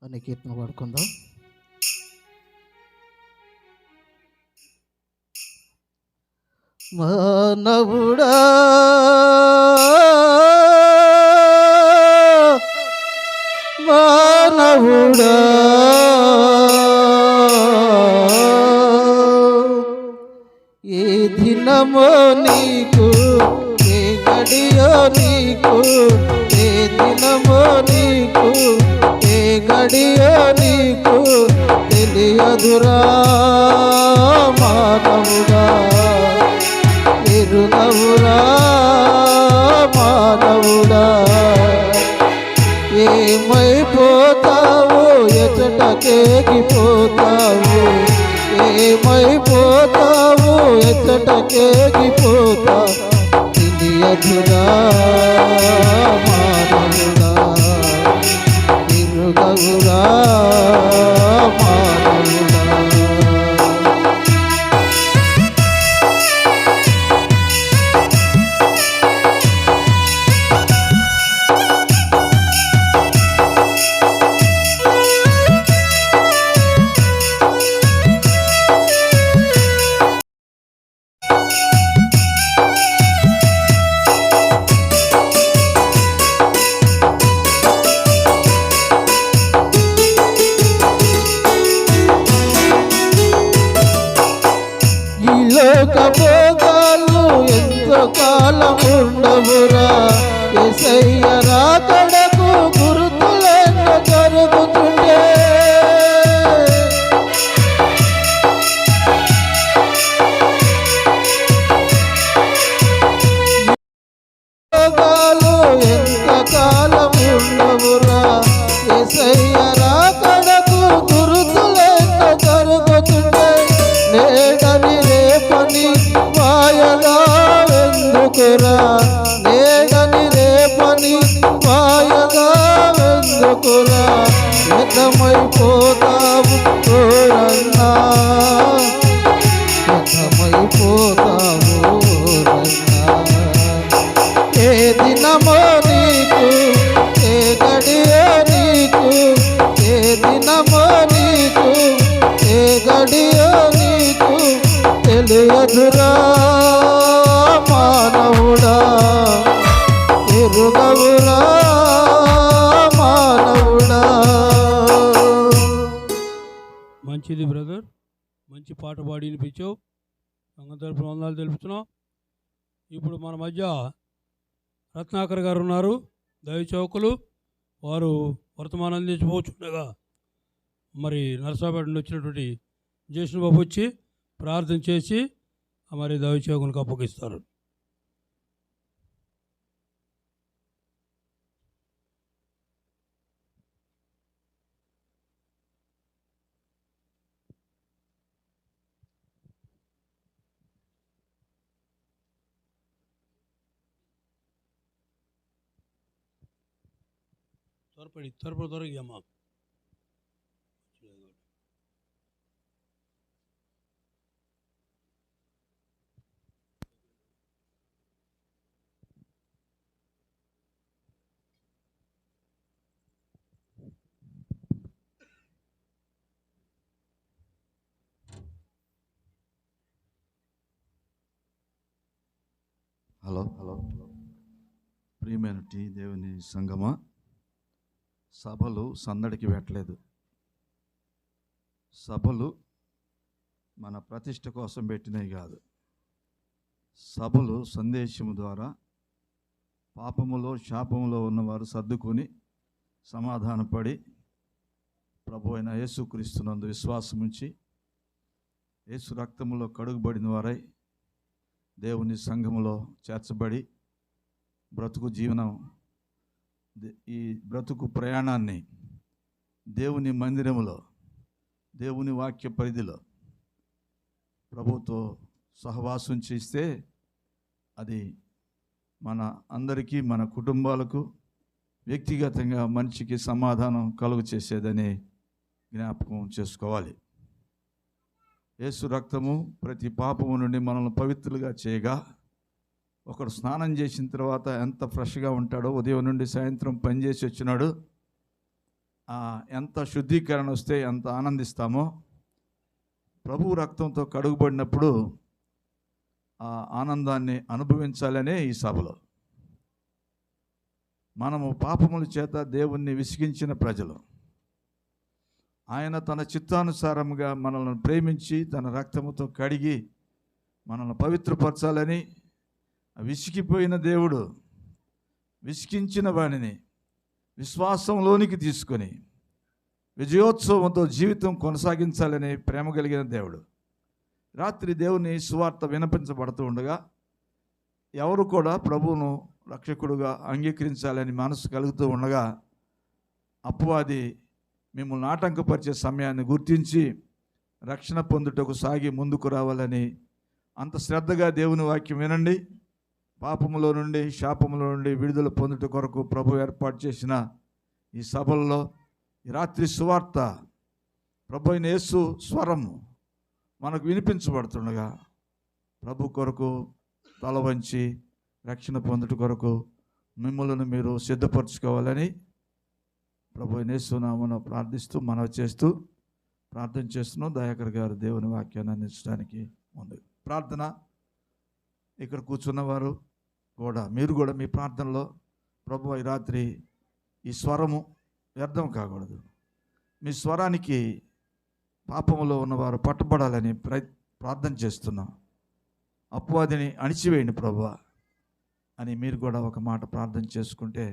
అనే కీర్తన పాడుకుందాం. మానవుడా మానవుడా ఏ దినమో నీకు ఏ గడియో నీకు ఏ దినమో నీకు ఏ గడియో నీకు తెలియదురా మానవుడా, ఎరుగవురా మానవుడా. ఏమైపోతావు ఎచ్చటకేగిపోతావు, ఏమైపోతావు ఎచ్చటకేగిపోతావు తెలియదురా మానవుడా, ఎరుగవురా మానవుడా. లోకభోగాలు ఎంతో కాలం ఉండవురా, యేసయ్య రాకడకు గుర్తులెన్నో జరుగుతుండే. భోగాలు ఎంత కాలం ఉండవురా, యేసయ్య రాకడకు గుర్తులెన్నో జరుగుతుండే. నేడని రేపని మాయగా వెందుకురా, నేడని రేపని మాయగా వెందుకురా. వ్యర్థమైపోతావు ఓరన్నా, వ్యర్థమైపోతావు ఓరన్నా. ఏ దినమో నీకు ఏ గడియో నీకు, ఏ దినమో నీకు ఏ గడియో నీకు తెలియదురా మానవుడా, ఎరుగవురా మానవుడా. మంచిది బ్రదర్, మంచి పాట పాడి వినిపించావు. సంఘం తరపున వందనాలు తెలుపుతున్నాం. ఇప్పుడు మన మధ్య రత్నాకర్ గారు ఉన్నారు, దైవ చౌకులు. వారు వర్తమానం అందించబోతుండగా మరి నరసాపేట నుండి వచ్చినటువంటి జ్యేష్ఠ బాబు వచ్చి ప్రార్థన చేసి మరి దైవ చౌకులకు అప్పగిస్తారు. త్వరగా అమ్మా. హలో ప్రియమైన దేవుని సంగమా, సభలు సందడికి పెట్టలేదు. సభలు మన ప్రతిష్ట కోసం పెట్టినవి కాదు. సభలు సందేశము ద్వారా పాపములో శాపములో ఉన్నవారు సర్దుకొని సమాధానపడి ప్రభు అయిన యేసుక్రీస్తునందు విశ్వాసముంచి యేసు రక్తములో కడుగుబడిన వారై దేవుని సంఘములో చేర్చబడి బ్రతుకు జీవనం, ఈ బ్రతుకు ప్రయాణాన్ని దేవుని మందిరములో దేవుని వాక్య పరిధిలో ప్రభుతో సహవాసం చేస్తే అది మన అందరికీ, మన కుటుంబాలకు, వ్యక్తిగతంగా మనిషికి సమాధానం కలుగు చేసేదని జ్ఞాపకం చేసుకోవాలి. యేసు రక్తము ప్రతి పాపము నుండి మనల్ని పవిత్రులుగా చేయగా, ఒకడు స్నానం చేసిన తర్వాత ఎంత ఫ్రెష్గా ఉంటాడో, ఉదయం నుండి సాయంత్రం పనిచేసి వచ్చినాడు ఎంత శుద్ధీకరణ వస్తే ఎంత ఆనందిస్తామో, ప్రభువు రక్తంతో కడుగుబడినప్పుడు ఆ ఆనందాన్ని అనుభవించాలనే ఈ సభలో. మనము పాపముల చేత దేవుణ్ణి విసిగించిన ప్రజలు. ఆయన తన చిత్తానుసారముగా మనల్ని ప్రేమించి తన రక్తముతో కడిగి మనల్ని పవిత్రపరచాలని విసిగిపోయిన దేవుడు విసిగించిన వాడిని విశ్వాసంలోనికి తీసుకొని విజయోత్సవంతో జీవితం కొనసాగించాలని ప్రేమ కలిగిన దేవుడు. రాత్రి దేవుని సువార్త వినిపించబడుతూ ఉండగా ఎవరు కూడా ప్రభువును రక్షకుడుగా అంగీకరించాలని మనసు కలుగుతూ ఉండగా అపవాది మిమ్మల్ని ఆటంకపరిచే సమయాన్ని గుర్తించి రక్షణ పొందుటకు సాగి ముందుకు రావాలని అంత శ్రద్ధగా దేవుని వాక్యం వినండి. పాపములో నుండి శాపములో నుండి విడుదల పొందుట కొరకు ప్రభు ఏర్పాటు చేసిన ఈ సభల్లో ఈ రాత్రి సువార్త ప్రభు అయిన యేసు స్వరము మనకు వినిపించబడుతుండగా ప్రభు కొరకు తల వంచి రక్షణ పొందుట కొరకు మిమ్మల్ని మీరు సిద్ధపరచుకోవాలని ప్రభు అయిన యేసు నామమున ప్రార్థిస్తూ మనవి చేస్తూ ప్రార్థన చేస్తున్నాం. దయాకర్ గారు దేవుని వాక్యాన్ని అందించడానికి ముందు ప్రార్థన. ఇక్కడ కూర్చున్నవారు కూడా మీరు కూడా మీ ప్రార్థనలో ప్రభు ఈ రాత్రి ఈ స్వరము వ్యర్థం కాకూడదు. మీ స్వరానికి పాపములో ఉన్నవారు పట్టుబడాలని ప్రార్థన చేస్తున్నాం. అపవాదిని అణిచివేయండి ప్రభువా అని మీరు కూడా ఒక మాట ప్రార్థన చేసుకుంటే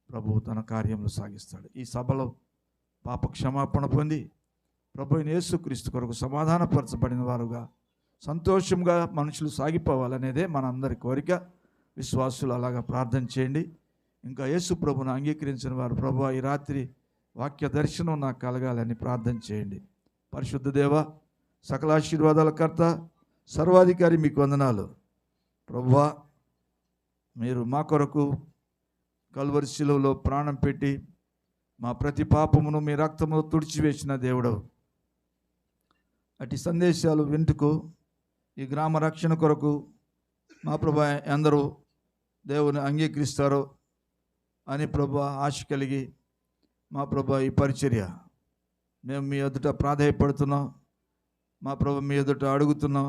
ప్రభువు తన కార్యములు సాగిస్తాడు. ఈ సభలో పాప క్షమాపణ పొంది ప్రభు అయిన యేసుక్రీస్తు కొరకు సమాధానపరచబడిన వారుగా సంతోషంగా మనుషులు సాగిపోవాలనేదే మన అందరి కోరిక. విశ్వాసులు అలాగా ప్రార్థన చేయండి. ఇంకా యేసు ప్రభును అంగీకరించిన వారు ప్రభువా ఈ రాత్రి వాక్య దర్శనం నాకు కలగాలని ప్రార్థన చేయండి. పరిశుద్ధ దేవ, సకల ఆశీర్వాదాల కర్త, సర్వాధికారి మీకు వందనాలు ప్రభువా. మీరు మా కొరకు కల్వరి శిలువలో ప్రాణం పెట్టి మా ప్రతి పాపమును మీ రక్తములో తుడిచివేసిన దేవుడు. అటు సందేశాలు వింటుకు ఈ గ్రామ రక్షణ కొరకు మా ప్రభా ఎందరూ దేవుని అంగీకరిస్తారో అని ప్రభా ఆశ కలిగి మా ప్రభా ఈ పరిచర్య మేము మీ ఎదుట ప్రాధాయపడుతున్నాం. మా ప్రభు మీ ఎదుట అడుగుతున్నాం,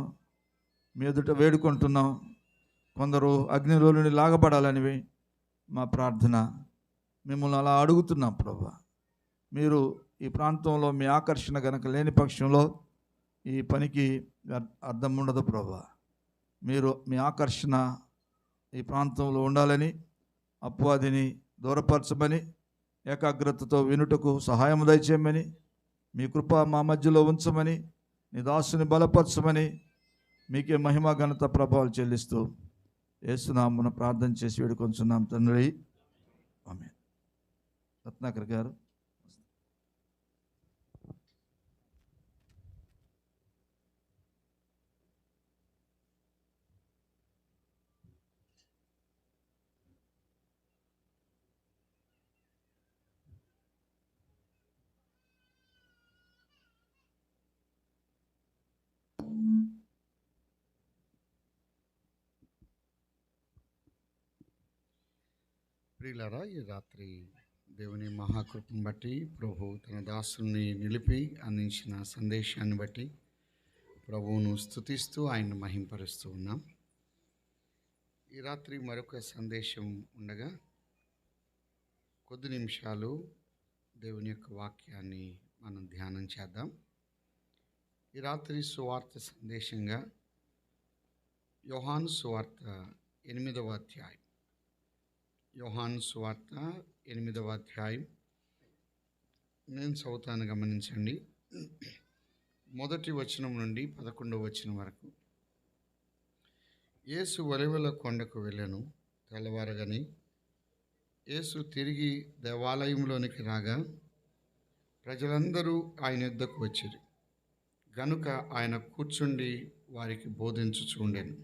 మీ ఎదుట వేడుకుంటున్నాం. కొందరు అగ్నిలో నుండి లాగబడాలనివి మా ప్రార్థన. మిమ్మల్ని అలా అడుగుతున్నాం ప్రభా. మీరు ఈ ప్రాంతంలో మీ ఆకర్షణ గనక లేని పక్షంలో ఈ పనికి అర్థం ఉండదు ప్రభా. మీరు మీ ఆకర్షణ ఈ ప్రాంతంలో ఉండాలని, అపవాదిని దూరపరచమని, ఏకాగ్రతతో వినుటకు సహాయం దయచేయమని, మీ కృప మా మధ్యలో ఉంచమని, నీ దాసుని బలపరచమని మీకే మహిమ ఘనత ప్రభావాలు చెల్లిస్తూ యేసునామమున ప్రార్థన చేసి వేడుకొంచున్నాం తండ్రి. ఆమేన్. రత్నాకర్ గారు. ప్రియులారా, ఈ రాత్రి దేవుని మహాకృపను బట్టి ప్రభు తన దాసుని నిలిపి అందించిన సందేశాన్ని బట్టి ప్రభువును స్తుతిస్తూ ఆయన్ని మహింపరుస్తూ ఉన్నాం. ఈ రాత్రి మరొక సందేశం ఉండగా కొద్ది నిమిషాలు దేవుని యొక్క వాక్యాన్ని మనం ధ్యానం చేద్దాం. ఈ రాత్రి సువార్త సందేశంగా యోహాను సువార్త 8వ అధ్యాయం. యోహాను సువార్త 8వ అధ్యాయం నేను చదువుతాను, గమనించండి. 1వ వచనం నుండి 11వ వచనం వరకు. యేసు ఒలీవల కొండకు వెళ్ళెను. తెల్లవారగానే యేసు తిరిగి దేవాలయంలోనికి రాగా ప్రజలందరూ ఆయన యొద్దకు వచ్చిరి. గనుక ఆయన కూర్చుండి వారికి బోధించుచుండెను.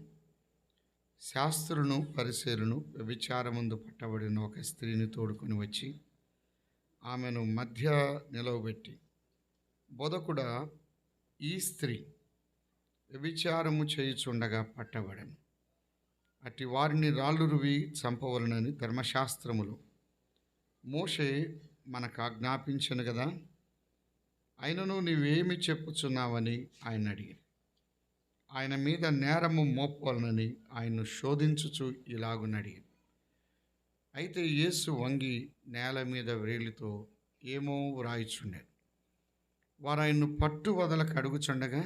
శాస్త్రులను పరిసయ్యులను వ్యభిచారమందు పట్టబడిన ఒక స్త్రీని తోడుకొని వచ్చి ఆమెను మధ్య నిలవబెట్టి, బోధకుడా, ఈ స్త్రీ వ్యభిచారము చేయుచుండగా పట్టబడెను. అట్టి వారిని రాళ్ళు రువి చంపవలనని ధర్మశాస్త్రములో మోషే మనకు ఆజ్ఞాపించను కదా, అయినను నీవేమి చెప్పుచున్నావని ఆయన అడిగారు. ఆయన మీద నేరము మోపాలనని ఆయన్ను శోధించుచు ఇలాగునడిగారు. అయితే యేసు వంగి నేల మీద వ్రేలితో ఏమో వ్రాయిచుండాడు. వారు ఆయన్ను పట్టు వదలకు అడుగుచుండగా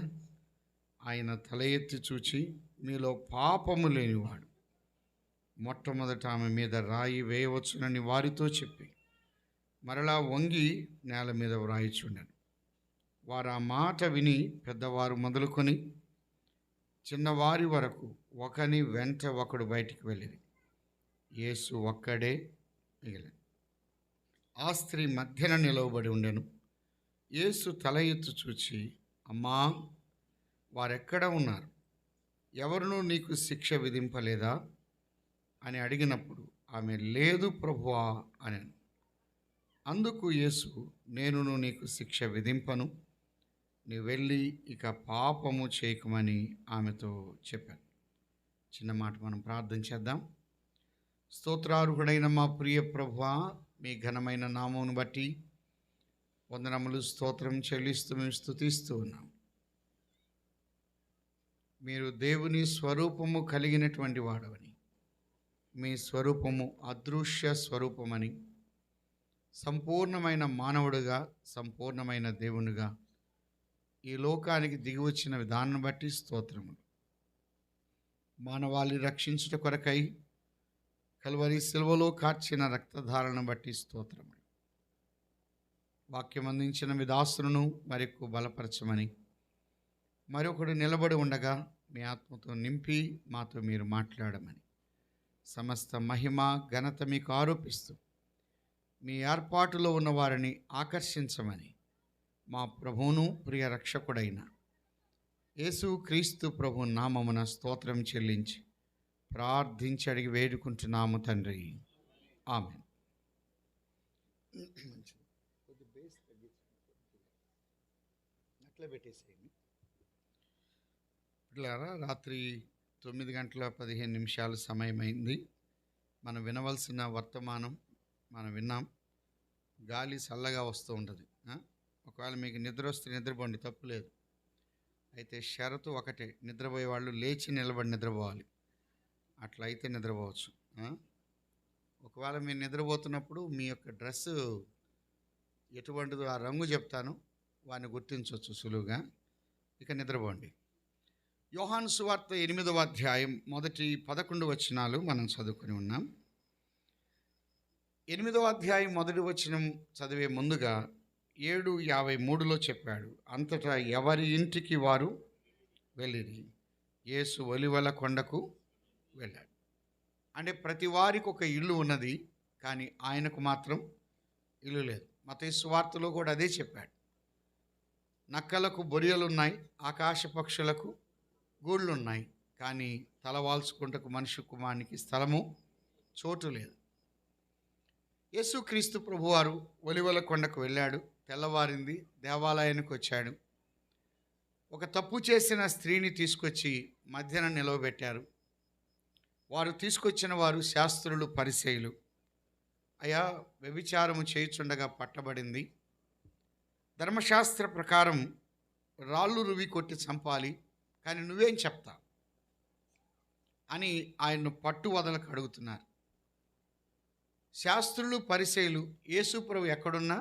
ఆయన తల ఎత్తి చూచి, మీలో పాపము లేనివాడు మొట్టమొదట ఆమె మీద రాయి వేయవచ్చునని వారితో చెప్పి మరలా వంగి నేల మీద వ్రాయిచుండాను. వారు ఆ మాట విని పెద్దవారు మొదలుకొని చిన్నవారి వరకు ఒకని వెంట ఒకడు బయటికి వెళ్ళింది. యేసు ఒక్కడే మిగిలిన. ఆ స్త్రీ మధ్యన నిలవబడి ఉండెను. యేసు తల ఎత్తు చూచి, అమ్మా, వారెక్కడ ఉన్నారు? ఎవరునూ నీకు శిక్ష విధింపలేదా అని అడిగినప్పుడు ఆమె, లేదు ప్రభువా అనెను. అందుకు యేసు, నేనును నీకు శిక్ష విధింపను, నీ వెళ్ళి ఇక పాపము చేయకమని ఆమెతో చెప్పాను. చిన్న మాట మనం ప్రార్థన చేద్దాం. స్తోత్రార్హుడైన మా ప్రియ ప్రభువా, మీ ఘనమైన నామమును బట్టి వందనములు, స్తోత్రం చెల్లిస్తూ మేము స్తుతిస్తూ ఉన్నాం. మీరు దేవుని స్వరూపము కలిగినటువంటి వాడవని, మీ స్వరూపము అదృశ్య స్వరూపమని, సంపూర్ణమైన మానవుడిగా సంపూర్ణమైన దేవునిగా ఈ లోకానికి దిగి వచ్చిన విధానం బట్టి స్తోత్రములు. మానవాళి రక్షించుట కొరకై కల్వరి శిలువలో కార్చిన రక్తధారణ బట్టి స్తోత్రములు. వాక్యం అందించిన మీ దాసులను మరెక్కువ బలపరచమని, మరొకడు నిలబడి ఉండగా మీ ఆత్మతో నింపి మాతో మీరు మాట్లాడమని, సమస్త మహిమ ఘనత మీకు ఆరోపిస్తూ మీ ఏర్పాటులో ఉన్న వారిని ఆకర్షించమని మా ప్రభువును ప్రియ రక్షకుడైన యేసు క్రీస్తు ప్రభు నామమున స్తోత్రం చెల్లించి ప్రార్థించి అడిగి వేడుకుంటున్నాము తండ్రి, ఆమేన్. అట్లా పెట్టేసేయండి పిల్లారా. రాత్రి 9:15 సమయమైంది. మనం వినవలసిన వర్తమానం మనం విన్నాం. గాలి చల్లగా వస్తూ ఉంటుంది. ఒకవేళ మీకు నిద్ర వస్తే నిద్రపోండి, తప్పు లేదు. అయితే షరతు ఒకటే, నిద్రపోయే వాళ్ళు లేచి నిలబడి నిద్రపోవాలి. అట్లా అయితే నిద్రపోవచ్చు. ఒకవేళ మీరు నిద్రపోతున్నప్పుడు మీ యొక్క డ్రెస్సు ఎటువంటిదో ఆ రంగు చెప్తాను, వాడిని గుర్తించవచ్చు సులువుగా. ఇక నిద్రపోండి. యోహాను సువార్త 8వ అధ్యాయం మొదటి 11 వచనాలు మనం చదువుకొని ఉన్నాం. 8వ అధ్యాయం మొదటి వచనం చదివే ముందుగా 7:53లో చెప్పాడు, అంతటా ఎవరి ఇంటికి వారు వెళ్ళిరి. యేసు ఒలివల కొండకు వెళ్ళాడు. అంటే ప్రతి వారికి ఒక ఇల్లు ఉన్నది, కానీ ఆయనకు మాత్రం ఇల్లు లేదు. మత్తయి సువార్తలో కూడా అదే చెప్పాడు. నక్కలకు బొరియలున్నాయి, ఆకాశ పక్షులకు గూళ్ళున్నాయి, కానీ తలవాల్చుకుంటకు మనిషి కుమారునికి స్థలము, చోటు లేదు. యేసుక్రీస్తు ప్రభువారు ఒలివల కొండకు వెళ్ళాడు. తెల్లవారింది, దేవాలయానికి వచ్చాడు. ఒక తప్పు చేసిన స్త్రీని తీసుకొచ్చి మధ్యన నిలవబెట్టారు. వారు తీసుకొచ్చిన వారు శాస్త్రులు, పరిసయ్యులు. అయా, వ్యభిచారము చేయుచుండగా పట్టబడింది. ధర్మశాస్త్ర ప్రకారం రాళ్ళు రువి కొట్టి చంపాలి, కానీ నువ్వేం చెప్తా అని ఆయన్ను పట్టు వదలకు అడుగుతున్నారు. శాస్త్రులు, పరిసయ్యులు, యేసుప్రభు ఎక్కడున్నా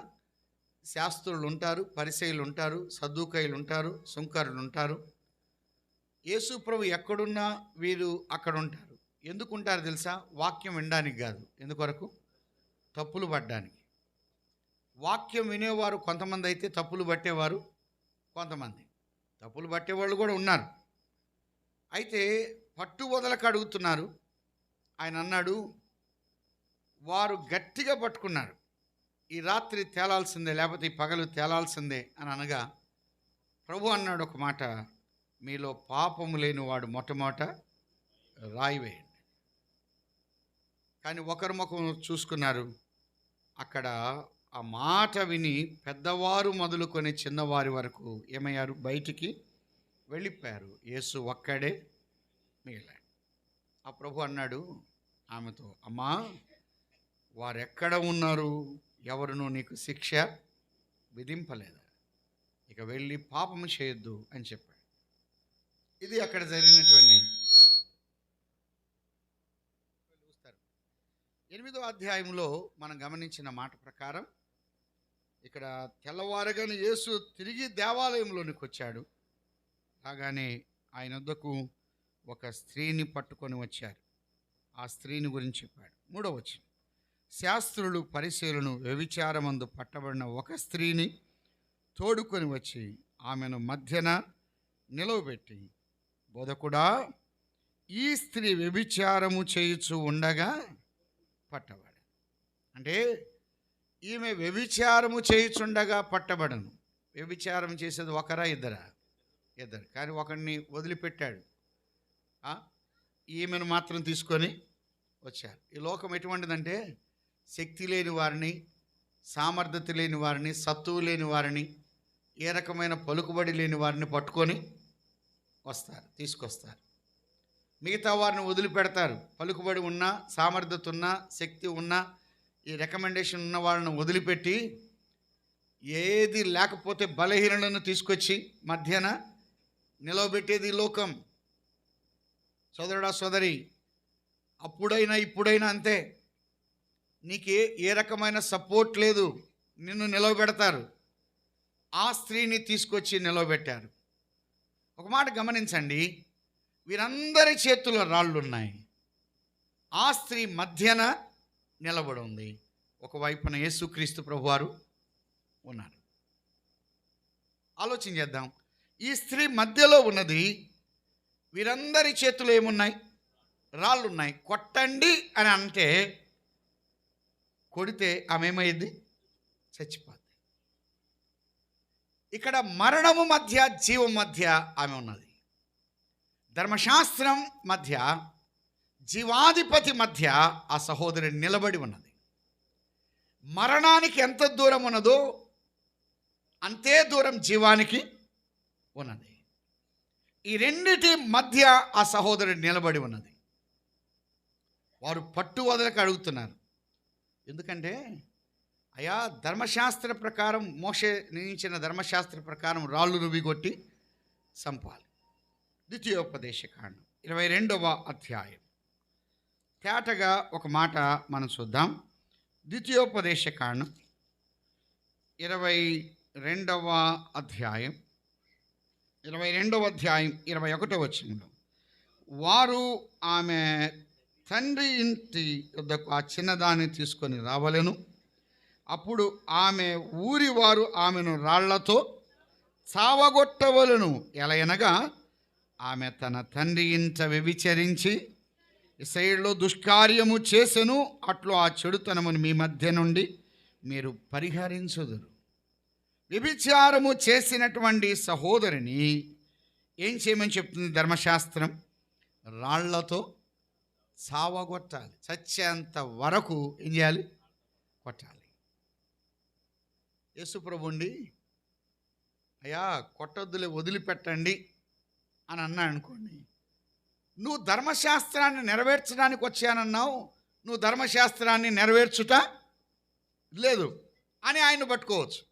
శాస్త్రులు ఉంటారు, పరిసయ్యులు ఉంటారు, సద్దూకయ్యులు ఉంటారు, సుంకరులు ఉంటారు. యేసుప్రభు ఎక్కడున్నా వీరు అక్కడ ఉంటారు. ఎందుకు ఉంటారు తెలుసా? వాక్యం వినడానికి కాదు. ఎందుకొరకు? తప్పులు పడ్డానికి. వాక్యం వినేవారు కొంతమంది అయితే తప్పులు పట్టేవారు కొంతమంది. తప్పులు పట్టేవాళ్ళు కూడా ఉన్నారు. అయితే పట్టు వదలకు అడుగుతున్నారు. ఆయన అన్నాడు, వారు గట్టిగా పట్టుకున్నారు, ఈ రాత్రి తేలాల్సిందే, లేకపోతే ఈ పగలు తేలాల్సిందే అని అనగా ప్రభు అన్నాడు ఒక మాట, మీలో పాపము లేని వాడు మొట్టమొదట రాయి వేయండి. కానీ ఒకరి ముఖం చూసుకున్నారు. అక్కడ ఆ మాట విని పెద్దవారు మొదలుకొని చిన్నవారి వరకు ఏమయ్యారు? బయటికి వెళ్ళిపోయారు. యేసు ఒక్కడే మిగిలాడు. ఆ ప్రభు అన్నాడు ఆమెతో, అమ్మా, వారెక్కడ ఉన్నారు? ఎవరునూ నీకు శిక్ష విధింపలేదా? ఇక వెళ్ళి పాపము చేయొద్దు అని చెప్పాడు. ఇది అక్కడ జరిగినటువంటి 8వ అధ్యాయంలో మనం గమనించిన మాట ప్రకారం ఇక్కడ తెల్లవారగానే యేసు తిరిగి దేవాలయంలోనికి వచ్చాడు. రాగానే ఆయన వద్దకు ఒక స్త్రీని పట్టుకొని వచ్చారు. ఆ స్త్రీని గురించి చెప్పాడు. 3వ వచనం, శాస్త్రులు పరిశీలను వ్యభిచారమందు పట్టబడిన ఒక స్త్రీని తోడుకొని వచ్చి ఆమెను మధ్యన నిలవబెట్టి, బోధకుడా, ఈ స్త్రీ వ్యభిచారము చేయుచు ఉండగా పట్టబడు. అంటే ఈమె వ్యభిచారము చేయుచుండగా పట్టబడను. వ్యభిచారం చేసేది ఒకరా ఇద్దరా? ఇద్దరు. కానీ ఒకరిని వదిలిపెట్టాడు, ఈమెను మాత్రం తీసుకొని వచ్చారు. ఈ లోకం ఎటువంటిదంటే శక్తి లేని వారిని, సామర్థ్యత లేని వారిని, సత్తువు లేని వారిని, ఏ రకమైన పలుకుబడి లేని వారిని పట్టుకొని వస్తారు, తీసుకొస్తారు. మిగతా వారిని వదిలిపెడతారు. పలుకుబడి ఉన్నా, సామర్థ్యత ఉన్నా, శక్తి ఉన్నా, ఈ రికమెండేషన్ ఉన్న వాళ్ళని వదిలిపెట్టి ఏది లేకపోతే బలహీనలను తీసుకొచ్చి మధ్యన నిలవబెట్టేది లోకం. సోదరుడా, సోదరి, అప్పుడైనా ఇప్పుడైనా అంతే. నీకే ఏ రకమైన సపోర్ట్ లేదు, నిన్ను నిలవబెడతారు. ఆ స్త్రీని తీసుకొచ్చి నిలవబెట్టారు. ఒక మాట గమనించండి, వీరందరి చేతుల్లో రాళ్ళు ఉన్నాయి. ఆ స్త్రీ మధ్యన నిలబడి ఉంది. ఒకవైపున యేసుక్రీస్తు ప్రభువారు ఉన్నారు. ఆలోచన చేద్దాం. ఈ స్త్రీ మధ్యలో ఉన్నది. వీరందరి చేతులు ఏమున్నాయి? రాళ్ళు ఉన్నాయి. కొట్టండి అని అంటే కొడితే ఆమె ఏమైంది? చచ్చిపోద్ది. ఇక్కడ మరణము మధ్య, జీవం మధ్య ఆమె ఉన్నది. ధర్మశాస్త్రం మధ్య, జీవాధిపతి మధ్య ఆ సహోదరి నిలబడి ఉన్నది. మరణానికి ఎంత దూరం ఉన్నదో అంతే దూరం జీవానికి ఉన్నది. ఈ రెండిటి మధ్య ఆ సహోదరి నిలబడి ఉన్నది. వారు పట్టు వదలక అడుగుతున్నారు. ఎందుకంటే అయా, ధర్మశాస్త్ర ప్రకారం, మోషే నియమించిన ధర్మశాస్త్ర ప్రకారం రాళ్ళు రువిగొట్టి చంపాలి. ద్వితీయోపదేశకాండం 22వ అధ్యాయం. తేటగా ఒక మాట మనం చూద్దాం. ద్వితీయోపదేశకాండం 22వ అధ్యాయం 21వ వచనంలో, వారు ఆమె తండ్రి ఇంటి వద్దకు ఆ చిన్నదాన్ని తీసుకొని రావలెను. అప్పుడు ఆమె ఊరి వారు ఆమెను రాళ్లతో చావగొట్టవలను. ఎలయనగా ఆమె తన తండ్రి ఇంట వ్యభిచరించి ఇశ్రాయేలులో దుష్కార్యము చేసెను. అట్లు ఆ చెడుతనమును మీ మధ్య నుండి మీరు పరిహరించుదురు. వ్యభిచారము చేసినటువంటి సహోదరిని ఏం చేయమని చెప్తుంది ధర్మశాస్త్రం? రాళ్లతో చావగొట్టాలి. చచ్చేంత వరకు ఏం చేయాలి? కొట్టాలి. యేసుప్రభు ఉండి, అయ్యా కొట్టొద్దులే, వదిలిపెట్టండి అని అన్నాడు అనుకోండి, నువ్వు ధర్మశాస్త్రాన్ని నెరవేర్చడానికి వచ్చానన్నావు, నువ్వు ధర్మశాస్త్రాన్ని నెరవేర్చుట లేదు అని ఆయన పట్టుకోవచ్చు.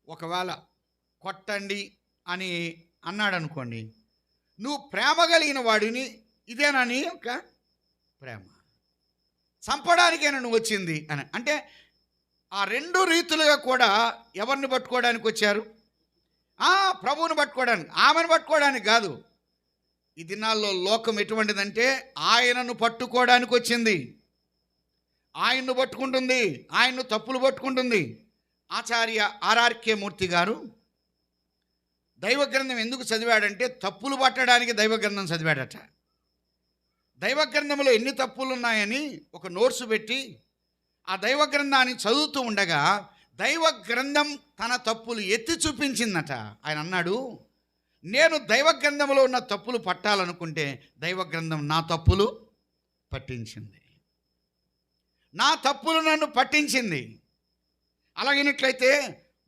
ఒకవేళ కొట్టండి అని అన్నాడు అనుకోండి, నువ్వు ప్రేమ కలిగిన వాడిని, ఇదేనా నీ యొక్క ప్రేమ? చంపడానికేనా నువ్వు వచ్చింది అని అంటే, ఆ రెండు రీతులుగా కూడా ఎవరిని పట్టుకోవడానికి వచ్చారు? ప్రభువుని పట్టుకోవడానికి, ఆమెను పట్టుకోవడానికి కాదు. ఈ దినాల్లో లోకం ఎటువంటిదంటే ఆయనను పట్టుకోవడానికి వచ్చింది. ఆయన్ను పట్టుకుంటుంది, ఆయన్ను తప్పులు పట్టుకుంటుంది. ఆచార్య ఆర్ఆర్కే మూర్తి గారు దైవగ్రంథం ఎందుకు చదివాడంటే తప్పులు పట్టడానికి దైవగ్రంథం చదివాడట. దైవగ్రంథంలో ఎన్ని తప్పులు ఉన్నాయని ఒక నోట్సు పెట్టి ఆ దైవగ్రంథాన్ని చదువుతూ ఉండగా దైవగ్రంథం తన తప్పులు ఎత్తి చూపించిందట. ఆయన అన్నాడు, నేను దైవగ్రంథంలో ఉన్న తప్పులు పట్టాలనుకుంటే దైవగ్రంథం నా తప్పులు పట్టించింది, నా తప్పులు నన్ను పట్టించింది. అలాగినట్లయితే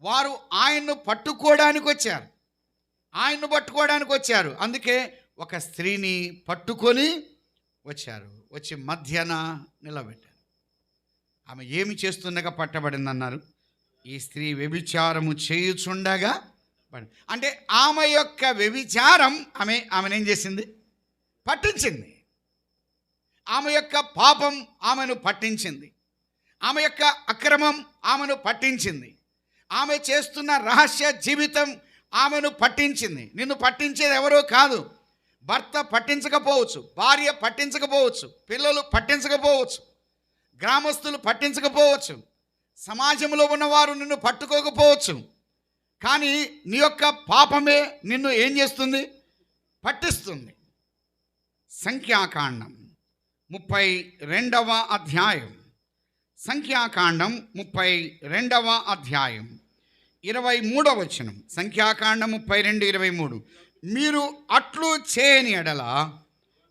వారు ఆయన్ను పట్టుకోవడానికి వచ్చారు, ఆయన్ను పట్టుకోవడానికి వచ్చారు. అందుకే ఒక స్త్రీని పట్టుకొని వచ్చారు, వచ్చి మధ్యన నిలబెట్టారు. ఆమె ఏమి చేస్తుండగా పట్టబడింది అన్నారు? ఈ స్త్రీ వ్యభిచారము చేయుచుండగా అంటే ఆమె యొక్క వ్యభిచారం ఆమెనేం చేసింది? పట్టించింది. ఆమె యొక్క పాపం ఆమెను పట్టించింది. ఆమె యొక్క అక్రమం ఆమెను పట్టించింది. ఆమె చేస్తున్న రహస్య జీవితం ఆమెను పట్టించింది. నిన్ను పట్టించేది ఎవరో కాదు. భర్త పట్టించకపోవచ్చు, భార్య పట్టించకపోవచ్చు, పిల్లలు పట్టించకపోవచ్చు, గ్రామస్తులు పట్టించకపోవచ్చు, సమాజంలో ఉన్నవారు నిన్ను పట్టుకోకపోవచ్చు. కానీ నీ యొక్క పాపమే నిన్ను ఏం చేస్తుంది? పట్టిస్తుంది. సంఖ్యాకాండం 32వ అధ్యాయం, సంఖ్యాకాండం 32వ అధ్యాయం 23వ వచనం. సంఖ్యాకాండం 32:23. మీరు అట్లు చేయని ఎడల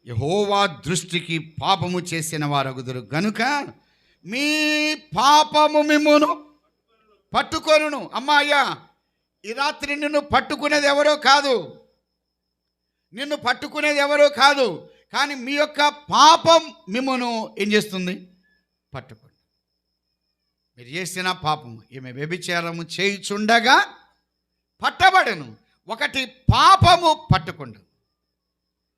యెహోవా దృష్టికి పాపము చేసిన వారగుదురు గనుక మీ పాపము మిమ్మును పట్టుకొనును. అమ్మాయ్యా, ఈ రాత్రి నిన్ను పట్టుకునేది ఎవరో కాదు, నిన్ను పట్టుకునేది ఎవరో కాదు, కానీ మీ యొక్క పాపం మిమ్మును ఏం చేస్తుంది? పట్టుకోండి. మీరు చేసిన పాపం, ఈమె వ్యభిచారము చేయుచుండగా పట్టబడను. ఒకటి పాపము పట్టుకుండు.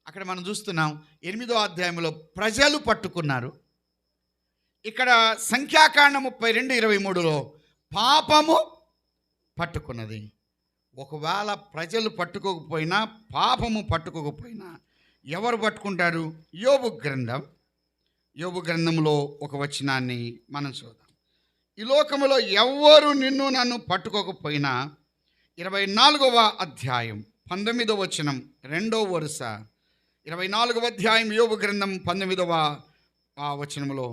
అక్కడ మనం చూస్తున్నాం 8వ అధ్యాయంలో ప్రజలు పట్టుకున్నారు. ఇక్కడ సంఖ్యాకాండం 32:23లో పాపము పట్టుకున్నది. ఒకవేళ ప్రజలు పట్టుకోకపోయినా, పాపము పట్టుకోకపోయినా ఎవరు పట్టుకుంటారు? యోబు గ్రంథంలో ఒక వచనాన్ని మనం చూద్దాం. ఈ లోకములో ఎవ్వరు నన్ను పట్టుకోకపోయినా 24వ అధ్యాయం 19వ వచనం 2వ వరుస. 24వ అధ్యాయం యోబు గ్రంథం 19వ వచనంలో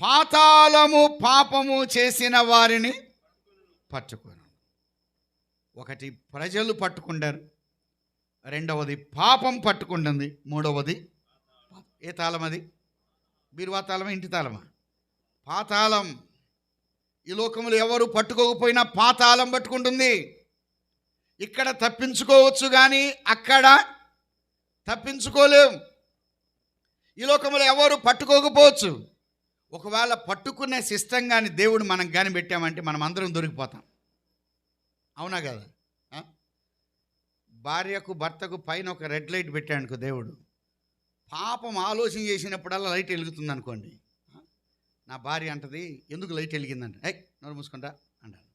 పాతాళము పాపము చేసిన వారిని పట్టుకోను. ఒకటి ప్రజలు పట్టుకుంటారు, రెండవది పాపం పట్టుకుంటుంది, మూడవది ఏ తాళం? అది బీరువా తాళమా, ఇంటి తాళమా? పాతాళం. ఈ లోకంలో ఎవరు పట్టుకోకపోయినా పాతాళం పట్టుకుంటుంది. ఇక్కడ తప్పించుకోవచ్చు కానీ అక్కడ తప్పించుకోలేం. ఈ లోకంలో ఎవరు పట్టుకోకపోవచ్చు. ఒకవేళ పట్టుకునే సిస్టం కానీ దేవుడు మనం కానీ పెట్టామంటే మనం అందరం దొరికిపోతాం. అవునా కదా? భార్యకు భర్తకు పైన ఒక రెడ్ లైట్ పెట్టాడుకో దేవుడు, పాపం ఆలోచన చేసినప్పుడల్లా లైట్ వెలుగుతుంది అనుకోండి. నా భార్య అంటది, ఎందుకు లైట్ వెలిగిందంట? నోరు మూసుకుంటా అంటాను.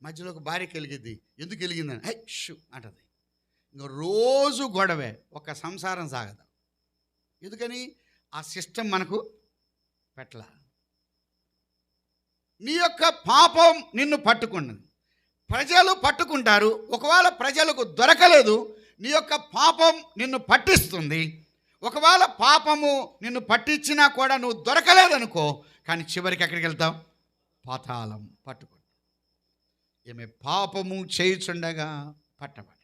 మధ్యలో ఒక భార్యకి వెలిగిద్ది, ఎందుకు వెలిగిందని షూ అంటది. ఇంకా రోజు గొడవే, ఒక సంసారం సాగదు. ఎందుకని? ఆ సిస్టమ్ మనకు పెట్టల. నీ యొక్క పాపం నిన్ను పట్టుకున్నది. ప్రజలు పట్టుకుంటారు. ఒకవేళ ప్రజలకు దొరకలేదు, నీ యొక్క పాపం నిన్ను పట్టిస్తుంది. ఒకవేళ పాపము నిన్ను పట్టించినా కూడా నువ్వు దొరకలేదనుకో, కానీ చివరికి ఎక్కడికి వెళ్తావు? పాతాళం పట్టుకో. ఈమె పాపము చేయుచుండగా పట్టబడి,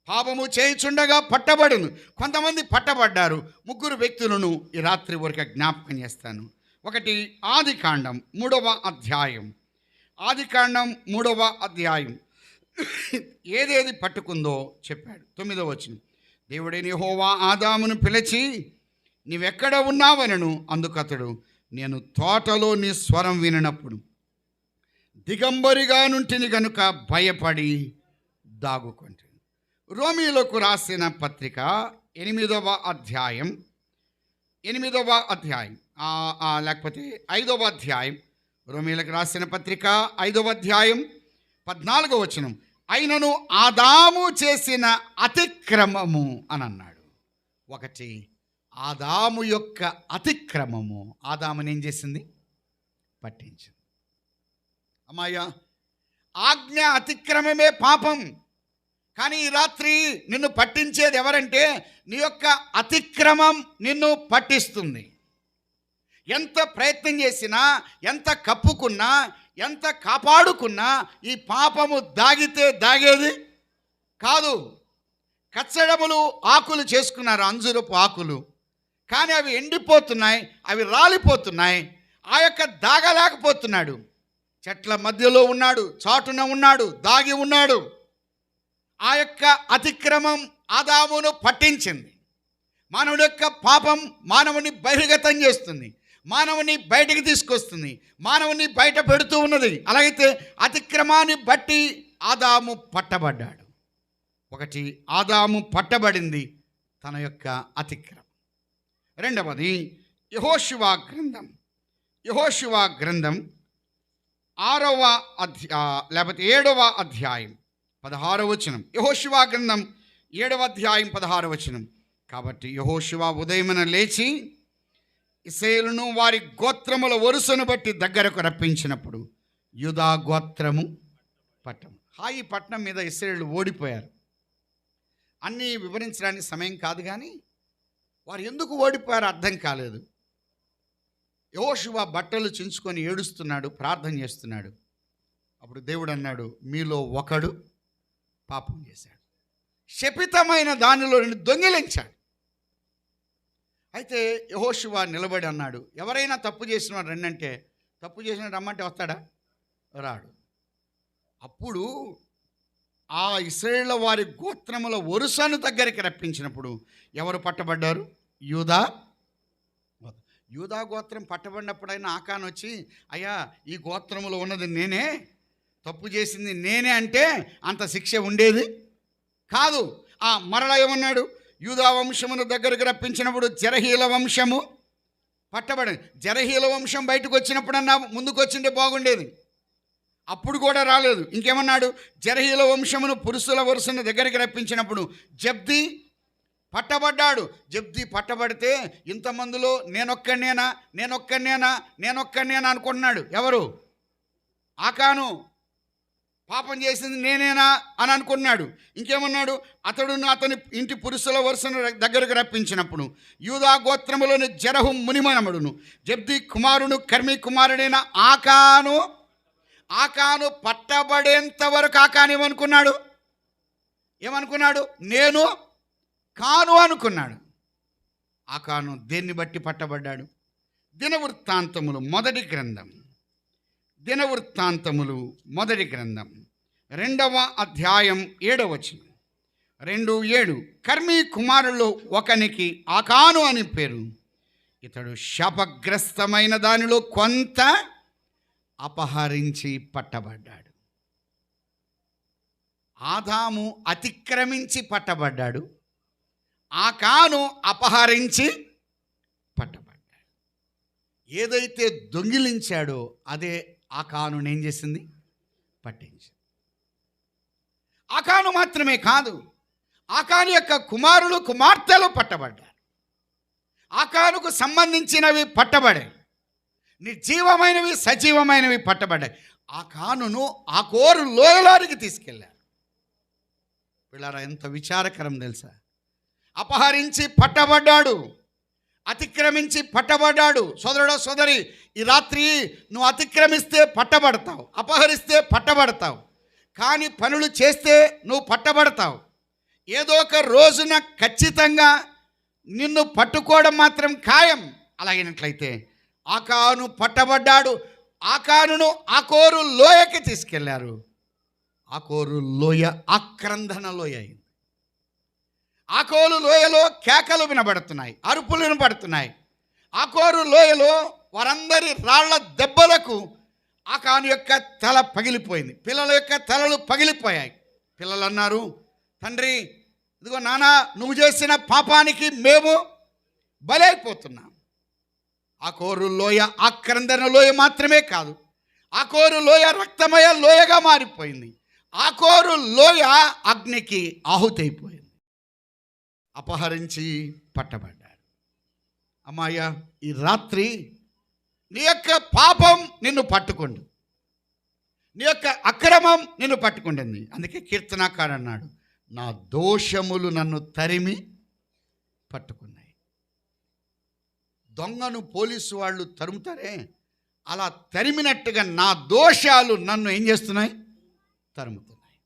పాపము చేయుచుండగా పట్టబడును. కొంతమంది పట్టబడ్డారు. 3 వ్యక్తులను ఈ రాత్రి వరకు జ్ఞాపకం చేస్తాను. ఒకటి ఆదికాండం 3వ అధ్యాయం. ఆదికాండం 3వ అధ్యాయం ఏదేది పట్టుకుందో చెప్పాడు. 9వ వచనం. దేవుడైన యెహోవా ఆదామును పిలిచి, నీవెక్కడ ఉన్నావనను. అందుకతడు, నేను తోటలో నీ స్వరం వినినప్పుడు దిగంబరిగా నుంటిని గనుక భయపడి దాగుకుంటుంది. రోమీయులకు రాసిన పత్రిక 8వ అధ్యాయం లేకపోతే 5వ అధ్యాయం, రోమీయులకు రాసిన పత్రిక 5వ అధ్యాయం 14వ వచనం. అయినను ఆదాము చేసిన అతిక్రమము అని అన్నాడు. ఒకటి ఆదాము యొక్క అతిక్రమము ఆదాముని ఏం చేసింది? పట్టించింది. అమ్మాయ్యా, ఆజ్ఞ అతిక్రమమే పాపం. కానీ ఈ రాత్రి నిన్ను పట్టించేది ఎవరంటే నీ యొక్క అతిక్రమం నిన్ను పట్టిస్తుంది. ఎంత ప్రయత్నం చేసినా, ఎంత కప్పుకున్నా, ఎంత కాపాడుకున్నా ఈ పాపము దాగితే దాగేది కాదు. కచ్చడములు ఆకులు చేసుకున్నారు, అంజురపు ఆకులు, కానీ అవి ఎండిపోతున్నాయి, అవి రాలిపోతున్నాయి. ఆ యొక్క దాగలేకపోతున్నాడు. చెట్ల మధ్యలో ఉన్నాడు, చాటున ఉన్నాడు, దాగి ఉన్నాడు. ఆ యొక్క అతిక్రమం ఆదామును పట్టించింది. మానవుడి యొక్క పాపం మానవుని బహిర్గతం చేస్తుంది. మానవుని బయటకు తీసుకొస్తుంది, మానవుని బయట పెడుతూ ఉన్నది. అలాగైతే అతిక్రమాన్ని బట్టి ఆదాము పట్టబడ్డాడు. ఒకటి, ఆదాము పట్టబడింది తన యొక్క అతిక్రమం. రెండవది యెహోషువ గ్రంథం. యెహోషువ గ్రంథం 6వ లేకపోతే 7వ అధ్యాయం 16వ వచనం. యెహోషువ గ్రంథం 7వ అధ్యాయం 16వ వచనం. కాబట్టి యెహోషువ ఉదయమున లేచి ఇశ్రాయేలును వారి గోత్రముల వరుసను బట్టి దగ్గరకు రప్పించినప్పుడు యూదా గోత్రము పట్టణం. హాయి పట్టణం మీద ఇశ్రాయేలు ఓడిపోయారు. అన్నీ వివరించడానికి సమయం కాదు, కానీ వారు ఎందుకు ఓడిపోయారో అర్థం కాలేదు. యెహోషువ బట్టలు చించుకొని ఏడుస్తున్నాడు, ప్రార్థన చేస్తున్నాడు. అప్పుడు దేవుడు అన్నాడు, మీలో ఒకడు పాపం చేశాడు, శపితమైన దానిలో దొంగిలించాడు. అయితే యెహోషువ నిలబడి అన్నాడు, ఎవరైనా తప్పు చేసిన వాడు రండి అంటే, తప్పు చేసిన రమ్మంటే వస్తాడా? రాడు. అప్పుడు ఆ ఇశ్రాయేలు వారి గోత్రముల వరుసను దగ్గరికి రప్పించినప్పుడు ఎవరు పట్టబడ్డారు? యూదా. యూదా గోత్రం పట్టబడినప్పుడైనా ఆకాను వచ్చి, అయ్యా ఈ గోత్రములో ఉన్నది నేనే, తప్పు చేసింది నేనే అంటే అంత శిక్ష ఉండేది కాదు. మరలా ఏమన్నాడు? యూదా వంశమును దగ్గరకు రప్పించినప్పుడు జెరహీల వంశము పట్టబడింది. జెరహీల వంశం బయటకు వచ్చినప్పుడన్నా ముందుకు వచ్చింటే బాగుండేది, అప్పుడు కూడా రాలేదు. ఇంకేమన్నాడు? జెరహీల వంశమును పురుషుల వరుసను దగ్గరికి రప్పించినప్పుడు జబ్ది పట్టబడ్డాడు. జబ్ది పట్టబడితే ఇంతమందిలో నేనొక్కనేనా అనుకుంటున్నాడు. ఎవరు? ఆకాను. పాపం చేసింది నేనేనా అని అనుకున్నాడు. ఇంకేమన్నాడు? అతడును అతని ఇంటి పురుషుల వరుసను దగ్గరకు రప్పించినప్పుడు యూదా గోత్రములోని జెరహు మునిమనముడును జబ్ది కుమారుడు కర్మీ కుమారుడైన ఆకాను పట్టబడేంత వరకు ఆకాను ఏమనుకున్నాడు? నేను కాను అనుకున్నాడు. ఆకాను దేన్ని బట్టి పట్టబడ్డాడు? దినవృత్తాంతములు మొదటి గ్రంథం 2వ అధ్యాయం 7వ వచనం. 2:7 కర్మీ కుమారుల్లో ఒకనికి ఆకాను అని పేరు. ఇతడు శాపగ్రస్తమైన దానిలో కొంత అపహరించి పట్టబడ్డాడు. ఆదాము అతిక్రమించి పట్టబడ్డాడు, ఆకాను అపహరించి పట్టబడ్డాడు. ఏదైతే దొంగిలించాడో అదే ఆకాను ఏం చేసింది? పట్టించింది. ఆకాను మాత్రమే కాదు, ఆకాను యొక్క కుమారులు కుమార్తెలు పట్టబడ్డారు. ఆకానుకు సంబంధించినవి పట్టబడాయి, నిర్జీవమైనవి సజీవమైనవి పట్టబడ్డాయి. ఆకానును ఆకోరు లోయలోనికి తీసుకెళ్ళారు. పిల్లరా, ఎంత విచారకరం తెలుసా? అపహరించి పట్టబడ్డాడు, అతిక్రమించి పట్టబడ్డాడు. సోదరుడో సోదరి, ఈ రాత్రి నువ్వు అతిక్రమిస్తే పట్టబడతావు, అపహరిస్తే పట్టబడతావు, కానీ పనులు చేస్తే నువ్వు పట్టబడతావు. ఏదో ఒక రోజున ఖచ్చితంగా నిన్ను పట్టుకోవడం మాత్రం ఖాయం. అలాగైనట్లయితే ఆకాను పట్టబడ్డాడు. ఆకానును ఆకోరు లోయకి తీసుకెళ్లారు. ఆకోరు లోయ ఆక్రందన లోయ అయింది. ఆకోరు లోయలో కేకలు వినబడుతున్నాయి, అరుపులు వినబడుతున్నాయి. ఆకోరు లోయలో వారందరి రాళ్ల దెబ్బలకు ఆకాను యొక్క తల పగిలిపోయింది, పిల్లల యొక్క తలలు పగిలిపోయాయి. పిల్లలు అన్నారు, తండ్రి ఇదిగో నాన్న, నువ్వు చేసిన పాపానికి మేము బలైపోతున్నాం. ఆకోరు లోయ ఆక్రందన లోయ మాత్రమే కాదు, ఆకోరు లోయ రక్తమయ లోయగా మారిపోయింది. ఆకోరు లోయ అగ్నికి ఆహుతైపోయింది. అపహరించి పట్టబడ్డాడు. అమ్మాయ, ఈ రాత్రి నీ యొక్క పాపం నిన్ను పట్టుకోండి, నీ యొక్క అక్రమం నిన్ను పట్టుకుంటుంది. అందుకే కీర్తనాకారు అన్నాడు, నా దోషములు నన్ను తరిమి పట్టుకున్నాయి. దొంగను పోలీసు వాళ్ళు తరుముతారే, అలా తరిమినట్టుగా నా దోషాలు నన్ను ఏం చేస్తున్నాయి? తరుముతున్నాయి.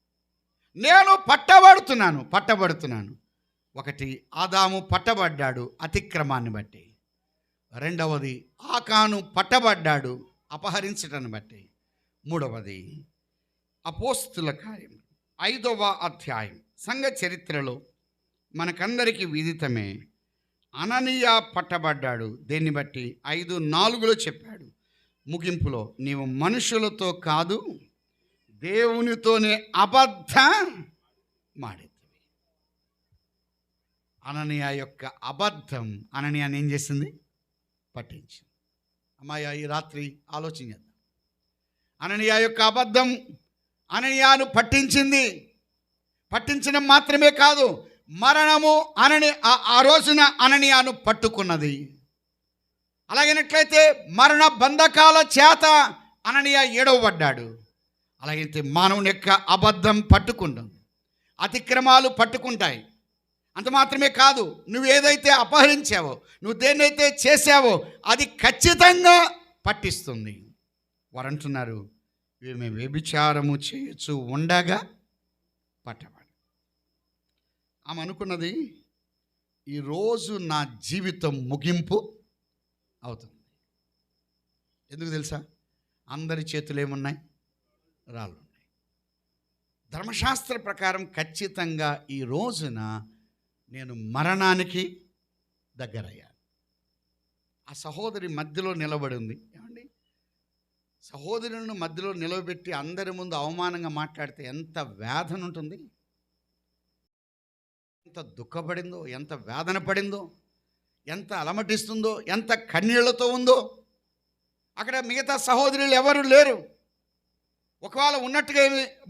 నేను పట్టబడుతున్నాను. ఒకటి, ఆదాము పట్టబడ్డాడు అతిక్రమాన్ని బట్టి. రెండవది, ఆకాను పట్టబడ్డాడు అపహరించటాన్ని బట్టి. మూడవది, అపోస్తుల కార్యం 5వ అధ్యాయం సంఘ చరిత్రలో మనకందరికీ విదితమే. అననీయ పట్టబడ్డాడు. దేన్ని బట్టి? 5:4 చెప్పాడు ముగింపులో, నీవు మనుషులతో కాదు దేవునితోనే అబద్ధమాడితివి. అననీయ యొక్క అబద్ధం అననీయాన్ని ఏం చేసింది? పట్టించింది. అమ్మాయి ఈ రాత్రి ఆలోచన చేద్దాం. అననీయ యొక్క అబద్ధం అననీయాను పట్టించింది. పట్టించడం మాత్రమే కాదు, మరణము ఆ రోజున అననీయాను పట్టుకున్నది. అలాగైనట్లయితే మరణ బంధకాల చేత అననీయ ఏడవబడ్డాడు. అలాగైతే మానవుని యొక్క అబద్ధం పట్టుకుంటుంది, అతిక్రమాలు పట్టుకుంటాయి. అంత మాత్రమే కాదు, నువ్వు ఏదైతే అపహరించావో, నువ్వు దేన్నైతే చేసావో అది ఖచ్చితంగా పట్టిస్తుంది. వారు అంటున్నారు, మేము వ్యభిచారము చేయొచ్చు ఉండగా పట్టబడి. ఆమె అనుకున్నది, ఈరోజు నా జీవితం ముగింపు అవుతుంది. ఎందుకు తెలుసా? అందరి చేతులు ఏమున్నాయి? రాళ్ళు ఉన్నాయి. ధర్మశాస్త్ర ప్రకారం ఖచ్చితంగా ఈ రోజున నేను మరణానికి దగ్గరయ్యాను. ఆ సహోదరి మధ్యలో నిలబడి ఉంది. ఏమండి, సహోదరులను మధ్యలో నిలబెట్టి అందరి ముందు అవమానంగా మాట్లాడితే ఎంత వేదన ఉంటుంది, ఎంత దుఃఖపడిందో, ఎంత వేదన పడిందో, ఎంత అలమటిస్తుందో, ఎంత కన్నీళ్లతో ఉందో. అక్కడ మిగతా సహోదరులు ఎవరు లేరు. ఒకవేళ ఉన్నట్టుగా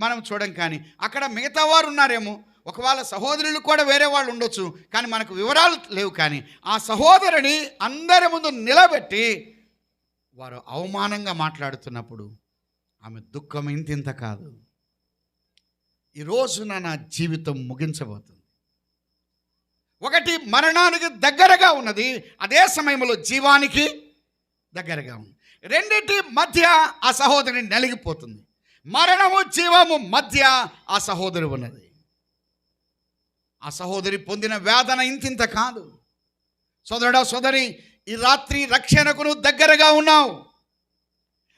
మనం చూడం, కానీ అక్కడ మిగతా వారు ఉన్నారేమో. ఒకవేళ సహోదరులు కూడా వేరే వాళ్ళు ఉండొచ్చు, కానీ మనకు వివరాలు లేవు. కానీ ఆ సహోదరుని అందరి ముందు నిలబెట్టి వారు అవమానంగా మాట్లాడుతున్నప్పుడు ఆమె దుఃఖం ఇంతింత కాదు. ఈరోజున నా జీవితం ముగించబోతుంది. ఒకటి మరణానికి దగ్గరగా ఉన్నది, అదే సమయంలో జీవానికి దగ్గరగా ఉంది. రెండింటి మధ్య ఆ సహోదరి నలిగిపోతుంది. మరణము జీవము మధ్య ఆ సహోదరి ఉన్నది. ఆ సహోదరి పొందిన వేదన ఇంతింత కాదు. సోదరుడా, సోదరి, ఈ రాత్రి రక్షణకు నువ్వు దగ్గరగా ఉన్నావు.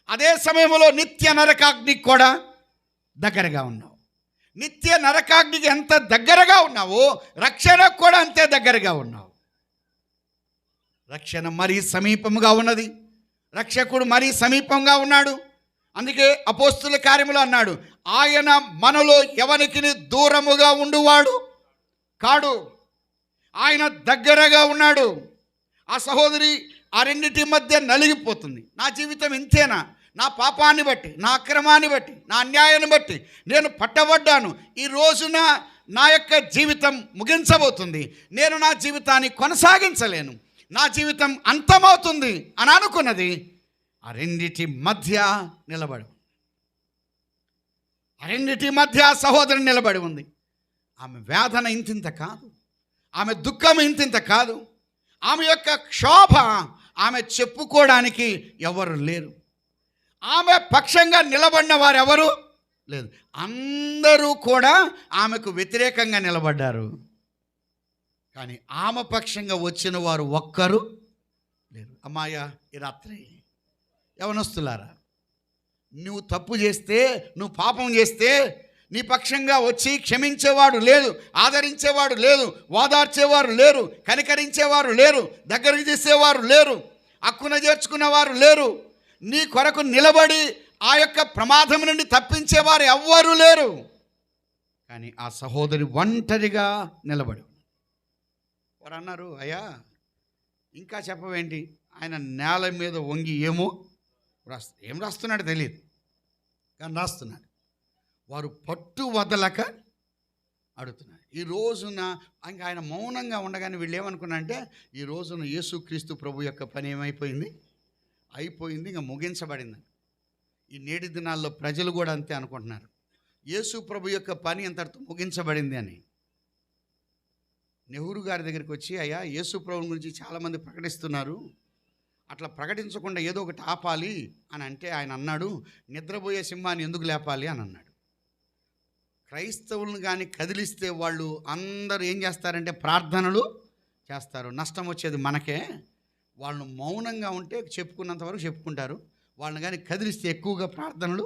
అదే సమయంలో నిత్య నరకాగ్నికి కూడా దగ్గరగా ఉన్నావు. నిత్య నరకాగ్నికి ఎంత దగ్గరగా ఉన్నావో రక్షణకు కూడా అంతే దగ్గరగా ఉన్నావు. రక్షణ మరీ సమీపంగా ఉన్నది. రక్షకుడు మరీ సమీపంగా ఉన్నాడు. అందుకే అపోస్తుల కార్యములో అన్నాడు, ఆయన మనలో ఎవరికి దూరముగా ఉండువాడు కాడు, ఆయన దగ్గరగా ఉన్నాడు. ఆ సహోదరి ఆ రెండింటి మధ్య నలిగిపోతుంది. నా జీవితం ఇంతేనా? నా పాపాన్ని బట్టి, నా అక్రమాన్ని బట్టి, నా అన్యాయాన్ని బట్టి నేను పట్టబడ్డాను. ఈ రోజున నా యొక్క జీవితం ముగించబోతుంది. నేను నా జీవితాన్ని కొనసాగించలేను, నా జీవితం అంతమవుతుంది అని అనుకున్నది. ఆ రెండిటి మధ్య నిలబడి, ఆ రెండిటి మధ్య సహోదరి నిలబడి ఉంది. ఆమె వేదన ఇంతింత కాదు, ఆమె దుఃఖం ఇంతింత కాదు, ఆమె యొక్క క్షోభ ఆమె చెప్పుకోవడానికి ఎవరు లేరు. ఆమె పక్షంగా నిలబడిన వారు ఎవరు లేదు. అందరూ కూడా ఆమెకు వ్యతిరేకంగా నిలబడ్డారు, కానీ ఆమె పక్షంగా వచ్చిన వారు ఒక్కరు లేరు. అమ్మాయ, ఈ రాత్రి యవనస్తులారా, నువ్వు తప్పు చేస్తే, నువ్వు పాపం చేస్తే నీ పక్షంగా వచ్చి క్షమించేవాడు లేదు, ఆదరించేవాడు లేదు, ఓదార్చేవారు లేరు, కనికరించేవారు లేరు, దగ్గరికి తీసేవారు లేరు, హక్కున చేర్చుకున్నవారు లేరు, నీ కొరకు నిలబడి ఆ యొక్క ప్రమాదం నుండి తప్పించేవారు ఎవ్వరూ లేరు. కానీ ఆ సహోదరి ఒంటరిగా నిలబడి, వారు అన్నారు, అయ్యా ఇంకా చెప్పవేంటి? ఆయన నేల మీద వంగి ఏం రాస్తున్నాడు తెలియదు, కానీ రాస్తున్నాడు. వారు పట్టు వదలక అడుగుతున్నారు. ఈ రోజున ఇంకా ఆయన మౌనంగా ఉండగానే వీళ్ళు ఏమనుకున్నారంటే, ఈ రోజున యేసుక్రీస్తు ప్రభు యొక్క పని ఏమైపోయింది? అయిపోయింది, ఇంకా ముగించబడింది. ఈ నేటి దినాల్లో ప్రజలు కూడా అంతే అనుకుంటున్నారు, యేసు ప్రభు యొక్క పని అంతటితో ముగించబడింది అని. నెహ్రూ గారి దగ్గరికి వచ్చి, అయ్యా యేసు ప్రభు గురించి చాలామంది ప్రకటిస్తున్నారు, అట్లా ప్రకటించకుండా ఏదో ఒకటి ఆపాలి అని అంటే ఆయన అన్నాడు, నిద్రపోయే సింహాన్ని ఎందుకు లేపాలి అని అన్నాడు. క్రైస్తవులను కానీ కదిలిస్తే వాళ్ళు అందరూ ఏం చేస్తారంటే ప్రార్థనలు చేస్తారు, నష్టం వచ్చేది మనకే. వాళ్ళను మౌనంగా ఉంటే చెప్పుకున్నంత వరకు చెప్పుకుంటారు, వాళ్ళని కానీ కదిలిస్తే ఎక్కువగా ప్రార్థనలు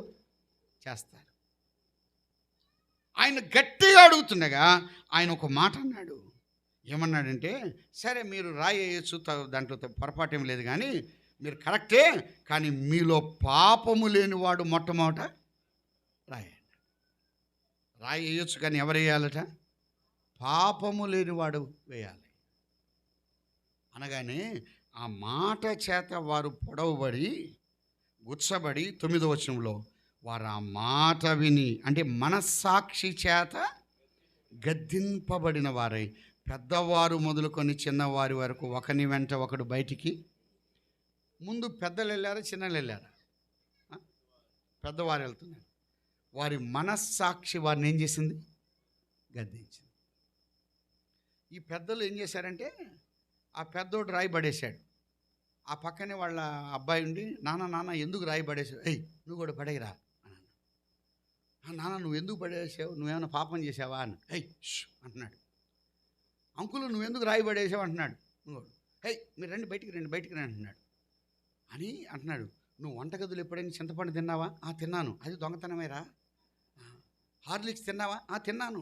చేస్తారు. ఆయన గట్టిగా అడుగుతుండగా ఆయన ఒక మాట అన్నాడు, ఏమన్నాడంటే, సరే మీరు రాయి వేయచ్చు, దాంట్లో పొరపాటేం లేదు, కానీ మీరు కరెక్టే, కానీ మీలో పాపము లేనివాడు మొట్టమొదట రాయి వేయచ్చు, కానీ ఎవరు వేయాలట? పాపము లేనివాడు వేయాలి అనగానే ఆ మాట చేత వారు పొడవబడి గుచ్చబడి 9వ వచనంలో వారు ఆ మాట విని, అంటే మనస్సాక్షి చేత గద్దింపబడిన వారై పెద్దవారు మొదలుకొని చిన్నవారి వరకు ఒకని వెంట ఒకడు బయటికి. ముందు పెద్దలు వెళ్ళారా, చిన్నలు వెళ్ళారా? పెద్దవారు వెళ్తున్నారు. వారి మనస్సాక్షి వారిని ఏం చేసింది? గద్దించింది. ఈ పెద్దలు ఏం చేశారంటే, ఆ పెద్దోడు రాయి పడేశాడు. ఆ పక్కనే వాళ్ళ అబ్బాయి ఉండి, నాన్న ఎందుకు రాయి పడేసావు? ఏయ్ నువ్వు కూడా పడేయరా అన్నాడు. నాన్న నువ్వు ఎందుకు పడేసావు? నువ్వేమైనా పాపం చేసావా అని. ఏయ్ అంటున్నాడు. అంకులు నువ్వెందుకు రాయి పడేసావు అంటున్నాడు. నువ్వు ఏయ్ మీరు రండి, బయటికి రండి అంటున్నాడు. అని అంటున్నాడు. నువ్వు వంటగదులు ఎప్పుడైనా చింతపండు తిన్నావా? తిన్నాను. అది దొంగతనమేరా. హార్లిక్స్ తిన్నావా? తిన్నాను.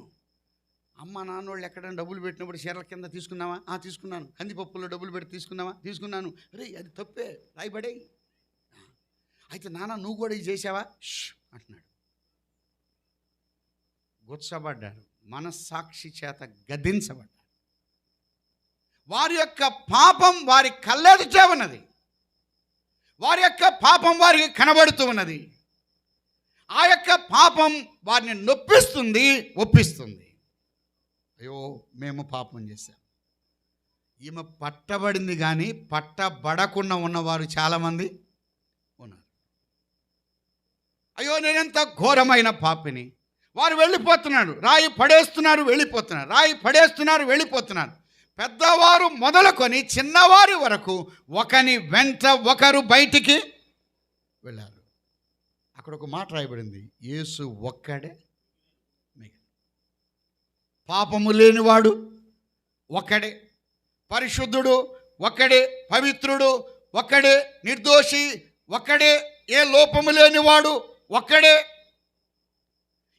అమ్మ నాన్నోళ్ళు ఎక్కడైనా డబ్బులు పెట్టినప్పుడు చీరల కింద తీసుకున్నావా? తీసుకున్నాను. కందిపప్పులో డబ్బులు పెట్టి తీసుకున్నావా? తీసుకున్నాను. రే అది తప్పే, రాయిపడేయి. అయితే నాన్న నువ్వు కూడా ఇది చేసావా అంటున్నాడు. గుచ్చబడ్డారు, మనస్సాక్షి చేత గద్దించబడ్డారు. వారి యొక్క పాపం వారి కళ్ళెదుటే ఉన్నది. వారి యొక్క పాపం వారికి కనబడుతూ ఉన్నది. ఆ యొక్క పాపం వారిని నొప్పిస్తుంది, ఒప్పిస్తుంది. అయ్యో మేము పాపం చేశాం. ఈమె పట్టబడింది, కానీ పట్టబడకుండా ఉన్నవారు చాలామంది ఉన్నారు. అయ్యో నేనెంత ఘోరమైన పాపిని. వారు వెళ్ళిపోతున్నారు, రాయి పడేస్తున్నారు, వెళ్ళిపోతున్నారు, రాయి పడేస్తున్నారు, వెళ్ళిపోతున్నారు. పెద్దవారు మొదలుకొని చిన్నవారి వరకు ఒకని వెంట ఒకరు బయటికి వెళ్ళారు. అక్కడ ఒక మాట రాయబడింది, యేసు ఒక్కడే మిగిలి. పాపము లేనివాడు ఒక్కడే, పరిశుద్ధుడు ఒక్కడే, పవిత్రుడు ఒక్కడే, నిర్దోషి ఒక్కడే, ఏ లోపము లేనివాడు ఒక్కడే.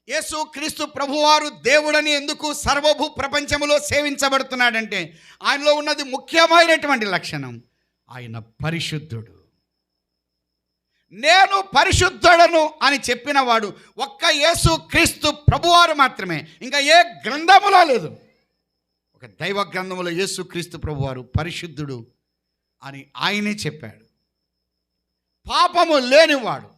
యేసు క్రీస్తు ప్రభువారు దేవుడని ఎందుకు సర్వభూ ప్రపంచములో సేవించబడుతున్నాడంటే ఆయనలో ఉన్నది ముఖ్యమైనటువంటి లక్షణం, ఆయన పరిశుద్ధుడు. నేను పరిశుద్ధుడను అని చెప్పిన వాడు ఒక్క యేసు క్రీస్తు ప్రభువారు మాత్రమే, ఇంకా ఏ గ్రంథములో లేదు. ఒక దైవ గ్రంథములో యేసు క్రీస్తు ప్రభువారు పరిశుద్ధుడు అని ఆయనే చెప్పాడు. పాపము లేనివాడు,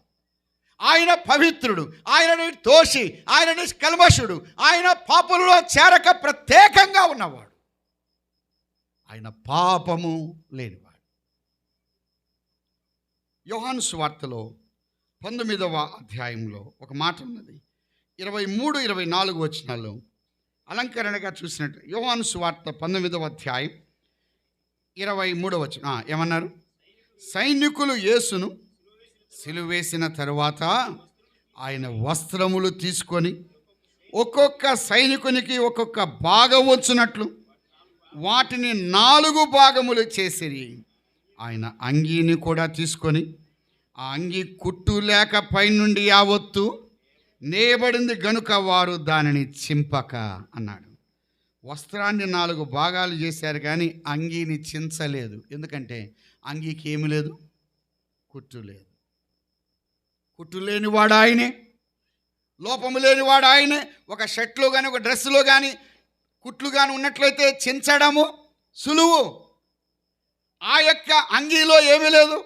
ఆయన పవిత్రుడు, ఆయన దోషి, ఆయన నిష్కల్మషుడు, ఆయన పాపములో చేరక ప్రత్యేకంగా ఉన్నవాడు, ఆయన పాపము లేనివాడు. యోహాను సువార్తలో 19వ అధ్యాయంలో ఒక మాట ఉన్నది. 23-24 వచనాల్లో అలంకరణగా చూసినట్టు యోహాను సువార్త 19వ అధ్యాయం 23వ వచనం ఏమన్నారు? సైనికులు యేసును సిలువేసిన తరువాత ఆయన వస్త్రములు తీసుకొని ఒక్కొక్క సైనికునికి ఒక్కొక్క భాగం వచ్చినట్లు వాటిని 4 భాగములు చేసిరి. ఆయన అంగీని కూడా తీసుకొని ఆ అంగీ కుట్టు లేక పైనుండి యావత్తు నేయబడింది గనుక వారు దానిని చింపక అన్నాడు. వస్త్రాన్ని 4 భాగాలు చేశారు, కానీ అంగీని చించలేదు. ఎందుకంటే అంగీకి ఏమి లేదు, కుట్టు లేదు. కుట్టు లేనివాడు ఆయనే, లోపము లేనివాడు ఆయనే. ఒక షర్ట్లో కానీ ఒక డ్రెస్సులో కానీ కుట్లు కానీ ఉన్నట్లయితే చించడము సులువు. ఆ యొక్క అంగీలో ఏమీ లేదు,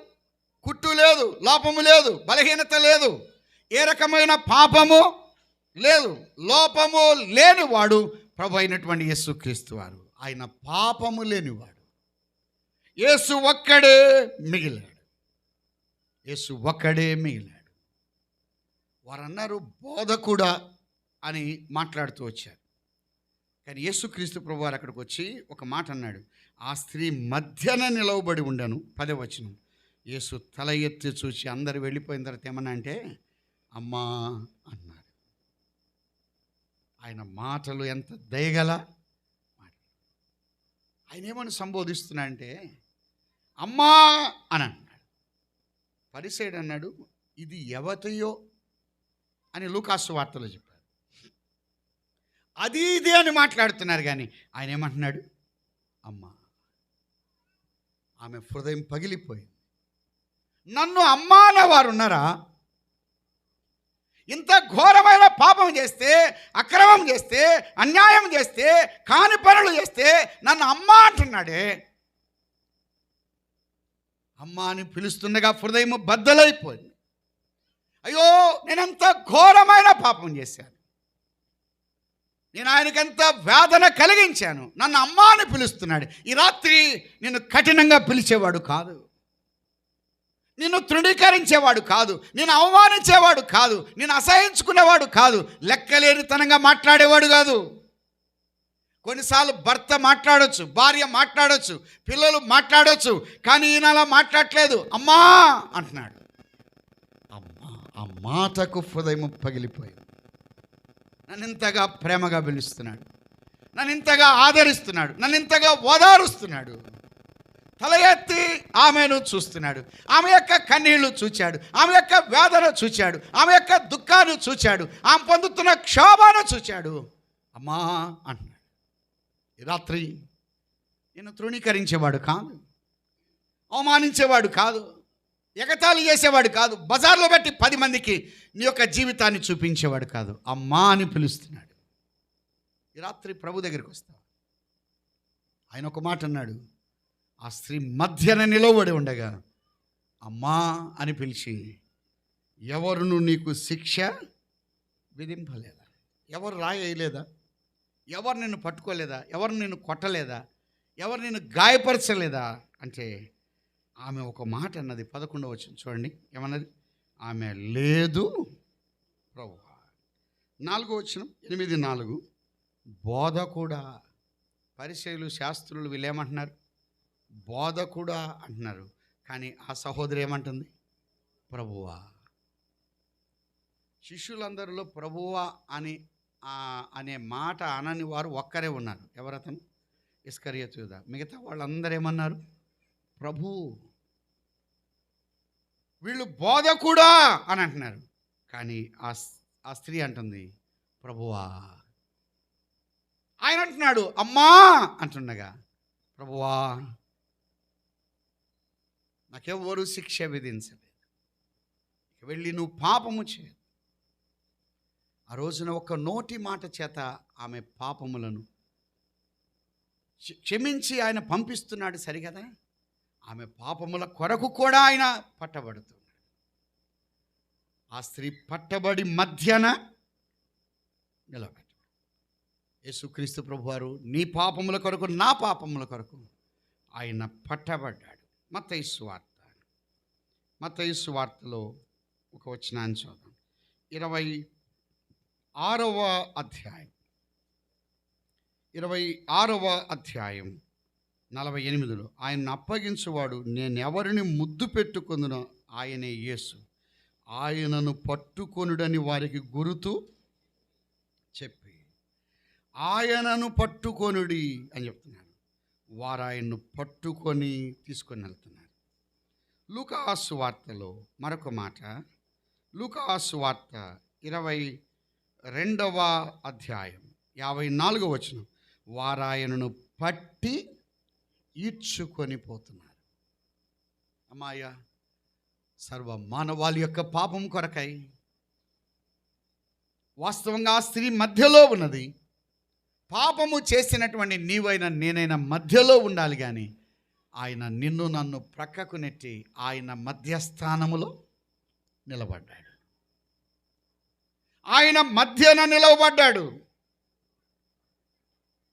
కుట్టు లేదు, లోపము లేదు, బలహీనత లేదు, ఏ రకమైన పాపము లేదు. లోపము లేనివాడు ప్రభు అయినటువంటి యేసుక్రీస్తు వారు. ఆయన పాపము లేనివాడు. యేసు ఒక్కడే మిగిలాడు. యేసు ఒక్కడే మిగిలాడు. వారు అన్నారు బోధకుడా అని మాట్లాడుతూ వచ్చారు. కానీ యేసుక్రీస్తు ప్రభు వారు అక్కడికి వచ్చి ఒక మాట అన్నాడు. ఆ స్త్రీ మధ్యన నిలవబడి ఉండను. 10వ వచనం. యేసు తల ఎత్తి చూసి అందరు వెళ్ళిపోయిన తర్వాత ఏమన్నా అంటే అమ్మా అన్నాడు. ఆయన మాటలు ఎంత దయగల మాట. ఆయన ఏమని సంబోధిస్తున్నా అంటే అమ్మా అని అన్నాడు. పరిసయ్యుడు అన్నాడు ఇది ఎవతయో అని లూకాసు వార్తలో చెప్పారు. అది ఇదే అని మాట్లాడుతున్నారు, కానీ ఆయన ఏమంటున్నాడు అమ్మ. ఆమె హృదయం పగిలిపోయింది. నన్ను అమ్మ అన్నవారు ఉన్నారా? ఇంత ఘోరమైన పాపం చేస్తే, అక్రమం చేస్తే, అన్యాయం చేస్తే, కాని పనులు చేస్తే నన్ను అమ్మ అంటున్నాడే. అమ్మ అని పిలుస్తుండగా హృదయం బద్దలైపోయింది. అయ్యో, నేనెంత ఘోరమైన పాపం చేశాను, నేను ఆయనకెంత వేదన కలిగించాను. నన్ను అమ్మ అని పిలుస్తున్నాడు. ఈ రాత్రి నేను కఠినంగా పిలిచేవాడు కాదు, నిన్ను తృణీకరించేవాడు కాదు, నేను అవమానించేవాడు కాదు, నేను అసహించుకునేవాడు కాదు, లెక్కలేనితనంగా మాట్లాడేవాడు కాదు. కొన్నిసార్లు భర్త మాట్లాడొచ్చు, భార్య మాట్లాడొచ్చు, పిల్లలు మాట్లాడొచ్చు, కానీ ఈయన అలా మాట్లాడలేదు. అమ్మా అంటున్నాడు. అమ్మా, ఆ మాటకు హృదయం పగిలిపోయింది. నన్ను ఇంతగా ప్రేమగా పిలుస్తున్నాడు, నన్ను ఇంతగా ఆదరిస్తున్నాడు, నన్ను ఇంతగా ఓదారుస్తున్నాడు. తల ఎత్తి ఆమెను చూస్తున్నాడు, ఆమె యొక్క కన్నీళ్లు చూచాడు, ఆమె యొక్క వేదన చూచాడు, ఆమె యొక్క దుఃఖాన్ని చూచాడు, ఆమె పొందుతున్న క్షోభను చూచాడు. అమ్మా అంటున్నాడు. ఈ రాత్రి నేను తృణీకరించేవాడు కాదు, అవమానించేవాడు కాదు, ఎగతాళి చేసేవాడు కాదు, బజార్లో పెట్టి 10 మందికి నీ యొక్క జీవితాన్ని చూపించేవాడు కాదు. అమ్మా అని పిలుస్తున్నాడు. ఈ రాత్రి ప్రభు దగ్గరికి వస్తావు. ఆయన ఒక మాట అన్నాడు. ఆ స్త్రీ మధ్యన నిలబడి ఉండగా అమ్మా అని పిలిచి, ఎవరును నీకు శిక్ష విధింపలేదా? ఎవరు రాయలేదా? ఎవరు నిన్ను పట్టుకోలేదా? ఎవరు నిన్ను కొట్టలేదా? ఎవరు నిన్ను గాయపరచలేదా అంటే ఆమె ఒక మాట అన్నది. 11వ వచనం చూడండి ఏమన్నది. ఆమె లేదు ప్రభువా. 4వ వచనం 8:4 బోధకుడా. పరిసయ్యులు శాస్త్రులు వీళ్ళేమంటున్నారు? బోధకుడా అంటున్నారు. కానీ ఆ సహోదరి ఏమంటుంది? ప్రభువా. శిష్యులందరిలో ప్రభువా అనే మాట అనని వారు ఒక్కరే ఉన్నారు. ఎవరతను? ఇస్కరియోతు యూదా. మిగతా వాళ్ళందరూ ఏమన్నారు? ప్రభు. వీళ్ళు బోధకుడా అని అంటున్నారు, కానీ ఆ స్త్రీ అంటుంది ప్రభువా. ఆయన అంటున్నాడు అమ్మా అంటుండగా, ప్రభువా నాకెవ్వరూ శిక్ష విధించలేదు, వెళ్ళి నువ్వు పాపము చేయదు. ఆ రోజున ఒక నోటి మాట చేత ఆమె పాపములను క్షమించి ఆయన పంపిస్తున్నాడు సరిగదా. ఆమె పాపముల కొరకు కూడా ఆయన పట్టబడుతున్నాడు. ఆ స్త్రీ పట్టబడి మధ్యన నిలబెట్టాడు. యేసుక్రీస్తు ప్రభువారు నీ పాపముల కొరకు, నా పాపముల కొరకు ఆయన పట్టబడ్డాడు. మత్తయి సువార్తలో ఒక వచనాన్ని చూద్దాం. 26వ అధ్యాయం 48లో ఆయన్ని అప్పగించువాడు నేనెవరిని ముద్దు పెట్టుకొందునో ఆయనే యేసు, ఆయనను పట్టుకొనుడని వారికి గురుతు చెప్పి, ఆయనను పట్టుకొనుడి అని చెప్తున్నాడు. వారు ఆయన్ను పట్టుకొని తీసుకొని వెళ్తున్నారు. లూకాసు వార్తలో మరొక మాట. లూకాసు వార్త 22వ అధ్యాయం 54వ వచనం. వారు ఆయనను పట్టి ఈడ్చుకొని పోతున్నారు. అమ్మాయ సర్వ మానవాళి యొక్క పాపం కొరకై వాస్తవంగా ఆ స్త్రీ మధ్యలో ఉన్నది. పాపము చేసినటువంటి నీవైనా నేనైనా మధ్యలో ఉండాలి, కానీ ఆయన నిన్ను నన్ను ప్రక్కకు నెట్టి ఆయన మధ్యస్థానములో నిలబడ్డాడు. ఆయన మధ్యన నిలవబడ్డాడు.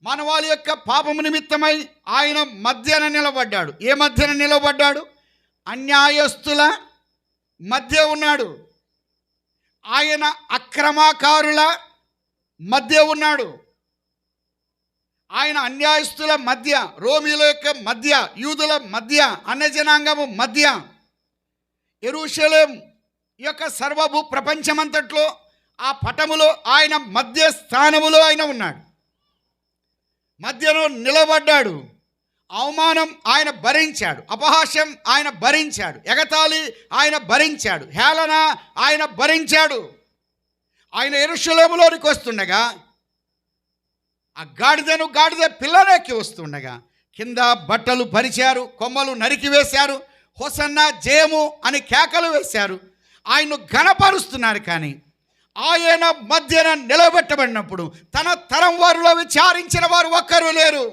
మానవాళి యొక్క పాపము నిమిత్తమై ఆయన మధ్యన నిలబడ్డాడు. ఏ మధ్యన నిలబడ్డాడు? అన్యాయస్తుల మధ్య ఉన్నాడు. ఆయన అక్రమకారుల మధ్య ఉన్నాడు. ఆయన అన్యాయస్తుల మధ్య, రోమీల యొక్క మధ్య, యూదుల మధ్య, అన్యజనాంగము మధ్య, యెరూషలేం యొక్క సర్వభూ ప్రపంచమంతట్లో ఆ పటములో ఆయన మధ్య స్థానములో ఆయన ఉన్నాడు. మధ్యలో నిలబడ్డాడు. అవమానం ఆయన భరించాడు, అపహాస్యం ఆయన భరించాడు, ఎగతాళి ఆయన భరించాడు, హేళన ఆయన భరించాడు. ఆయన యెరూషలేములోనికి వస్తుండగా ఆ గాడిద పిల్లనెక్కి వస్తుండగా కింద బట్టలు పరిచారు, కొమ్మలు నరికివేశారు, హోసన్నా జయము అని కేకలు వేశారు. ఆయన్ను ఘనపరుస్తున్నారు. కానీ ఆయన మధ్యన నిలబెట్టబడినప్పుడు తన తరం వారిలో విచారించిన వారు ఒక్కరూ లేరు.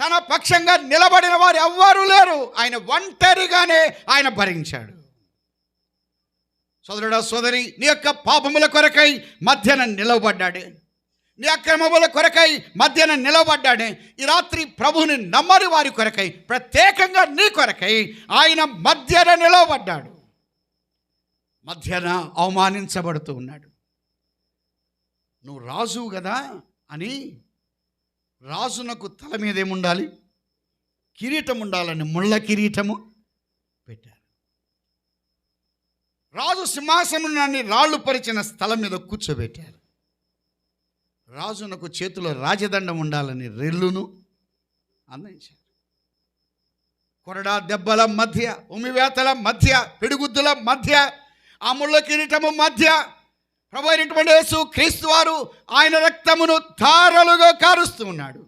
తన పక్షంగా నిలబడిన వారు ఎవ్వరూ లేరు. ఆయన ఒంటరిగానే ఆయన భరించాడు. సోదరుడా, సోదరి, నీ యొక్క పాపముల కొరకై మధ్యన నిలవబడ్డాడే, నీ అక్రమముల కొరకై మధ్యన నిలవబడ్డాడే. ఈ రాత్రి ప్రభువుని నమ్మని వారి కొరకై, ప్రత్యేకంగా నీ కొరకై ఆయన మధ్యన నిలవబడ్డాడు. మధ్యన అవమానించబడుతూ ఉన్నాడు. నువ్వు రాజువు కదా అని రాజునకు తల మీద ఏముండాలి? కిరీటం ఉండాలని ముళ్ళ కిరీటము పెట్టారు. రాజు సింహాసనాన్ని రాళ్ళు పరిచిన స్థలం మీద కూర్చోబెట్టారు. రాజునకు చేతిలో రాజదండం ఉండాలని రెల్లును అందించారు. కొరడా దెబ్బల మధ్య, ఉమివేతల మధ్య, పిడిగుద్దుల మధ్య, ఆ ముళ్ళ కిరీటము మధ్య ప్రభు అయినటువంటి యేసు క్రీస్తు వారు ఆయన రక్తమును ధారలుగా కారుస్తూ ఉన్నాడు.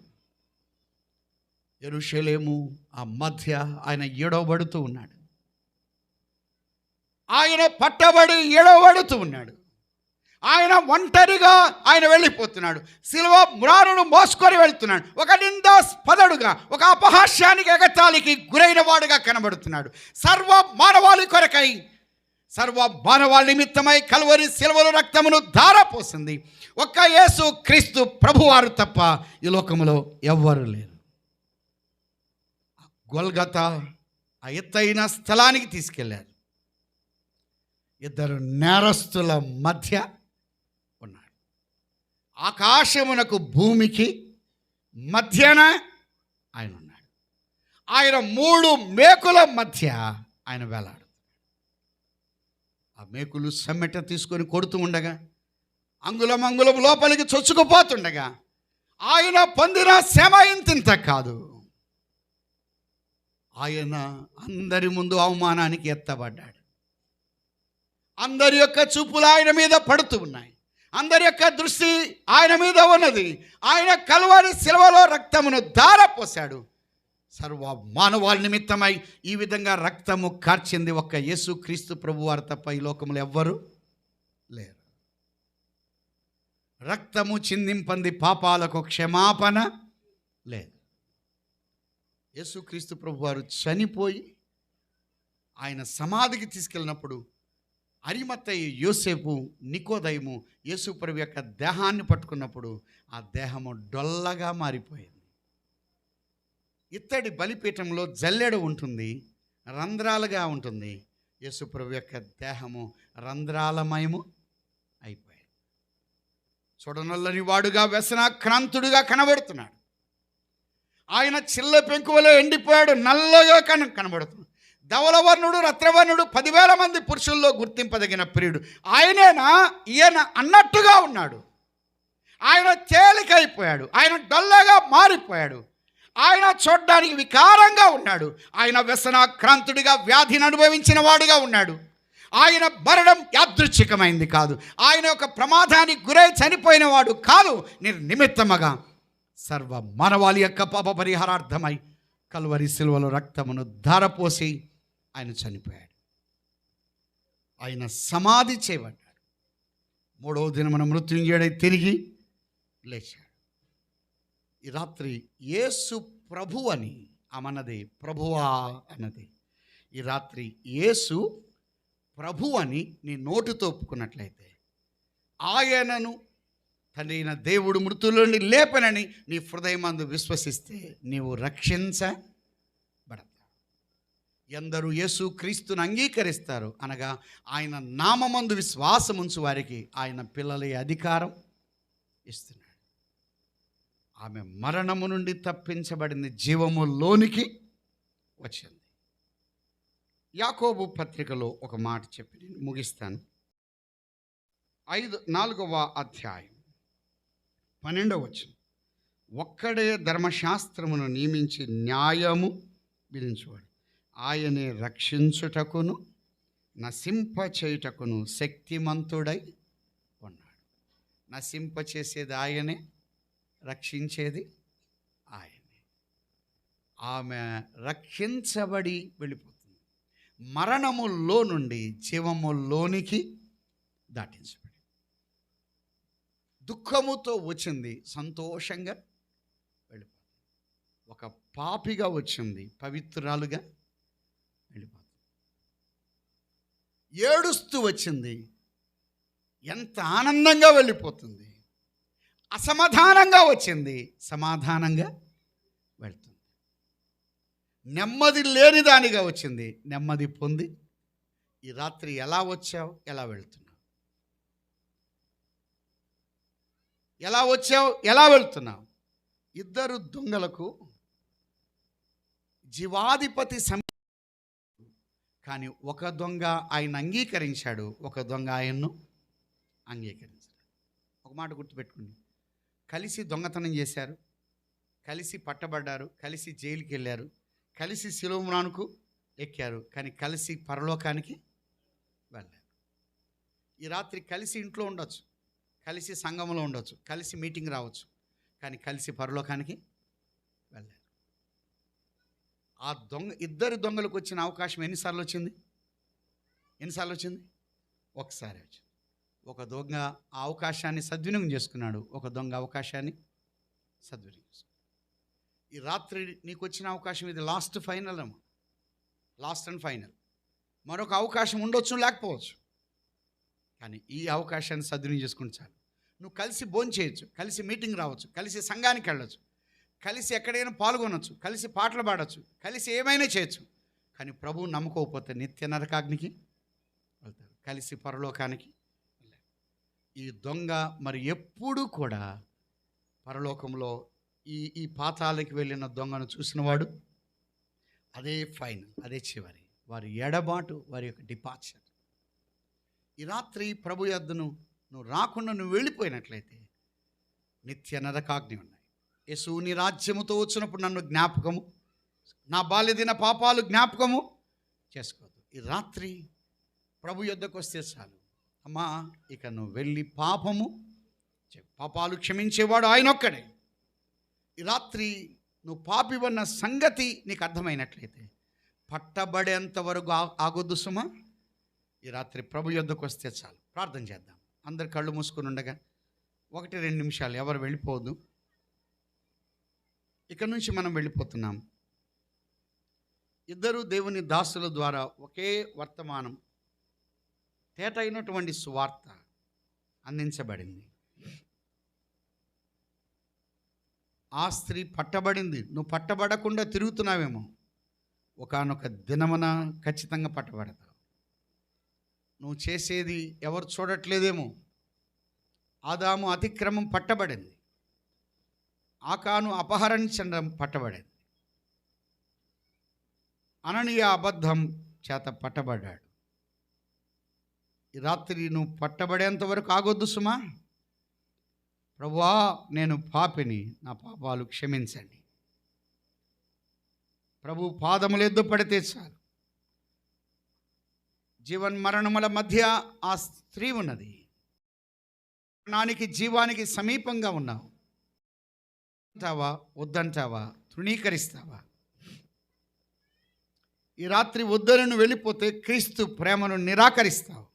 యెరూషలేము ఆ మధ్య ఆయన ఏడవబడుతూ ఉన్నాడు. ఆయన పట్టబడి ఏడవబడుతూ ఉన్నాడు. ఆయన ఒంటరిగా ఆయన వెళ్ళిపోతున్నాడు. శిలువ మ్రానును మోసుకొని వెళ్తున్నాడు. ఒక నిందాస్పదుడుగా, ఒక అపహాస్యానికి, ఎగతాళికి గురైన వాడుగా కనబడుతున్నాడు. సర్వ మానవాళి కొరకై, సర్వ మానవాళి నిమిత్తమై కల్వరి శిలువలో రక్తమును ధారపోసింది ఒక్క యేసు క్రీస్తు ప్రభువారు తప్ప ఈ లోకములో ఎవ్వరూ లేరు. గొల్గతా ఆ ఎత్తైన స్థలానికి తీసుకెళ్లారు. ఇద్దరు నేరస్తుల మధ్య ఉన్నాడు. ఆకాశమునకు భూమికి మధ్యన ఆయన ఉన్నాడు. ఆయన 3 మేకుల మధ్య ఆయన వేలాడు. ఆ మేకులు సమ్మెట తీసుకొని కొడుతూ ఉండగా, అంగుళం అంగుళం లోపలికి చొచ్చుకుపోతుండగా, ఆయన పొందిన శ్రమ ఇంతింత కాదు. ఆయన అందరి ముందు అవమానానికి ఎత్తబడ్డాడు. అందరి యొక్క చూపులు ఆయన మీద పడుతూ ఉన్నాయి. అందరి యొక్క దృష్టి ఆయన మీద ఉన్నది. ఆయన కల్వరి శిలువలో రక్తమును ధారపోశాడు. సర్వ మానవాళి నిమిత్తమై ఈ విధంగా రక్తము కార్చింది ఒక్క యేసు క్రీస్తు ప్రభువారు తప్ప ఈ లోకములు ఎవ్వరూ లేరు. రక్తము చిందింపంది పాపాలకు క్షమాపణ లేదు. యేసు క్రీస్తు ప్రభువారు చనిపోయి ఆయన సమాధికి తీసుకెళ్ళినప్పుడు అరిమత్తయి, యోసేపు, నికోదయము యేసు ప్రభు యొక్క దేహాన్ని పట్టుకున్నప్పుడు ఆ దేహము డొల్లగా మారిపోయింది. ఇత్తడి బలిపీఠంలో జల్లెడ ఉంటుంది, రంధ్రాలుగా ఉంటుంది. యేసు ప్రభు యొక్క దేహము రంధ్రాలమయము అయిపోయింది. చూడనొల్లని వాడుగా, వ్యసనాక్రాంతుడుగా కనబడుతున్నాడు. ఆయన చిల్ల పెంకువలో ఎండిపోయాడు, నల్లగా కనబడుతున్నాడు. ధవలవర్ణుడు, రత్నవర్ణుడు, 10,000 మంది పురుషుల్లో గుర్తింపదగిన ప్రియుడు ఆయనేనా ఈయన అన్నట్టుగా ఉన్నాడు. ఆయన తేలికైపోయాడు. ఆయన డొల్లగా మారిపోయాడు. ఆయన చూడ్డానికి వికారంగా ఉన్నాడు. ఆయన వ్యసనాక్రాంతుడిగా, వ్యాధిని అనుభవించిన వాడుగా ఉన్నాడు. ఆయన మరణం యాదృచ్ఛికమైంది కాదు. ఆయన ఒక ప్రమాదానికి గురై చనిపోయిన వాడు కాదు. నిమిత్తముగా సర్వ మానవాళి యొక్క పాప పరిహారార్థమై కల్వరి శిలువలో రక్తమును ధారపోసి ఆయన చనిపోయాడు. ఆయన సమాధి చేయబడ్డాడు. 3వ దినమున మృత్యుంజయుడై తిరిగి లేచాడు. ఈ రాత్రి యేసు ప్రభు అని ఆమన్నది, ప్రభువా అన్నది. ఈ రాత్రి యేసు ప్రభు అని నీ నోటితో ఒప్పుకున్నట్లయితే, ఆయనను తండ్రి అయిన దేవుడు మృతుల నుండి లేపనని నీ హృదయమందు విశ్వసిస్తే నీవు రక్షించబడతావు. ఎందరూ యేసు క్రీస్తును అంగీకరిస్తారు అనగా ఆయన నామమందు విశ్వాసముంచు వారికి ఆయన పిల్లలే అధికారం ఇస్తున్నాడు. ఆమె మరణము నుండి తప్పించబడింది, జీవములోనికి వచ్చింది. యాకోబు పత్రికలో ఒక మాట చెప్పి నేను ముగిస్తాను. 4వ అధ్యాయం 12వ వచనం. ఒక్కడే ధర్మశాస్త్రమును నియమించి న్యాయము విధించువాడు, ఆయనే రక్షించుటకును నశింపచేయుటకును శక్తిమంతుడై ఉన్నాడు. నశింపచేసేది ఆయనే, రక్షించేది ఆయనే. ఆమె రక్షించబడి వెళ్ళిపోతుంది. మరణములో నుండి జీవములోనికి దాటించబడి, దుఃఖముతో వచ్చింది, సంతోషంగా వెళ్ళిపోతుంది. ఒక పాపిగా వచ్చింది, పవిత్రురాలుగా వెళ్ళిపోతుంది. ఏడుస్తూ వచ్చింది, ఎంత ఆనందంగా వెళ్ళిపోతుంది. అసమాధానంగా వచ్చింది, సమాధానంగా వెళ్తుంది. నెమ్మది లేని దానిగా వచ్చింది, నెమ్మది పొంది ఈ రాత్రి ఎలా వచ్చావు, ఎలా వెళ్తున్నావు, ఎలా వచ్చావు, ఎలా వెళ్తున్నావు. ఇద్దరు దొంగలకు జీవాధిపతి కానీ ఒక దొంగ ఆయన అంగీకరించాడు, ఒక దొంగ ఆయన్ను అంగీకరించాడు. ఒక మాట గుర్తుపెట్టుకోండి, కలిసి దొంగతనం చేశారు, కలిసి పట్టబడ్డారు, కలిసి జైలుకి వెళ్ళారు, కలిసి శిలువమ్రానుకు ఎక్కారు, కానీ కలిసి పరలోకానికి వెళ్ళారు. ఈ రాత్రి కలిసి ఇంట్లో ఉండొచ్చు, కలిసి సంఘంలో ఉండొచ్చు, కలిసి మీటింగ్ రావచ్చు, కానీ కలిసి పరలోకానికి వెళ్ళారు. ఆ ఇద్దరు దొంగలకు వచ్చిన అవకాశం ఎన్నిసార్లు వచ్చింది? ఒకసారి వచ్చింది. ఒక దొంగ ఆ అవకాశాన్ని సద్వినియోగం చేసుకున్నాడు, ఒక దొంగ అవకాశాన్ని సద్వినియోగం చేసుకున్నాడు. ఈ రాత్రి నీకు వచ్చిన అవకాశం ఇది లాస్ట్ అండ్ ఫైనల్. మరొక అవకాశం ఉండొచ్చు, లేకపోవచ్చు, కానీ ఈ అవకాశాన్ని సద్వినియోగం చేసుకుంటే చాలు. నువ్వు కలిసి భోజనం చేయొచ్చు, కలిసి మీటింగ్ రావచ్చు, కలిసి సంఘానికి వెళ్ళొచ్చు, కలిసి ఎక్కడైనా పాల్గొనవచ్చు, కలిసి పాటలు పాడవచ్చు, కలిసి ఏమైనా చేయొచ్చు, కానీ ప్రభువు నమ్ముకోకపోతే నిత్య నరకాగ్నికి వెళ్తారు, కలిసి పరలోకానికి వెళ్ళారు. ఈ దొంగ మరి ఎప్పుడూ కూడా పరలోకంలో ఈ పాతాలకి వెళ్ళిన దొంగను చూసినవాడు అదే ఫైనల్, అదే చివరి, వారి ఎడబాటు, వారి యొక్క డిపార్చర్. ఈ రాత్రి ప్రభు యొద్దను నువ్వు రాకుండా నువ్వు వెళ్ళిపోయినట్లయితే నిత్య నరకాగ్ని ఉన్నాయి. యేసు నీ రాజ్యముతో వచ్చినప్పుడు నన్ను జ్ఞాపకము, నా బాల్యదిన పాపాలు జ్ఞాపకము చేసుకోవద్దు. ఈ రాత్రి ప్రభు యొద్దకు వస్తే చాలు, అమ్మా ఇక నువ్వు వెళ్ళి పాపాలు క్షమించేవాడు ఆయన ఒక్కడే. ఈ రాత్రి నువ్వు పాపివన్న సంగతి నీకు అర్థమైనట్లయితే పట్టబడేంత వరకు ఆగొద్దు సుమా. ఈ రాత్రి ప్రభు యొద్దకు వస్తే చాలు. ప్రార్థన చేద్దాం. అందరు కళ్ళు మూసుకొని ఉండగా 1-2 నిమిషాలు ఎవరు వెళ్ళిపోవద్దు. ఇక్కడ నుంచి మనం వెళ్ళిపోతున్నాం. ఇద్దరు దేవుని దాసుల ద్వారా ఒకే వర్తమానం, తేటైనటువంటి సువార్త అందించబడింది. ఆ స్త్రీ పట్టబడింది, నువ్వు పట్టబడకుండా తిరుగుతున్నావేమో, ఒకానొక దినమున ఖచ్చితంగా పట్టబడతావు. నువ్వు చేసేది ఎవరు చూడట్లేదేమో. ఆదాము అతిక్రమం పట్టబడింది, ఆకాను అపహరించడం పట్టబడింది, అననీయ అబద్ధం చేత పట్టబడ్డాడు. ఈ రాత్రి నువ్వు పట్టబడేంత వరకు ఆగొద్దు సుమా. ప్రభువా నేను పాపిని, నా పాపాలు క్షమించండి. ప్రభు పాదములు ఎద్దు పడితే చాలు. జీవన్మరణముల మధ్య ఆ స్త్రీ ఉన్నది. మరణానికి జీవానికి సమీపంగా ఉన్నావు. అంటావా, వద్దంటావా, తృణీకరిస్తావా? ఈ రాత్రి వద్దని వెళ్ళిపోతే క్రీస్తు ప్రేమను నిరాకరిస్తావు.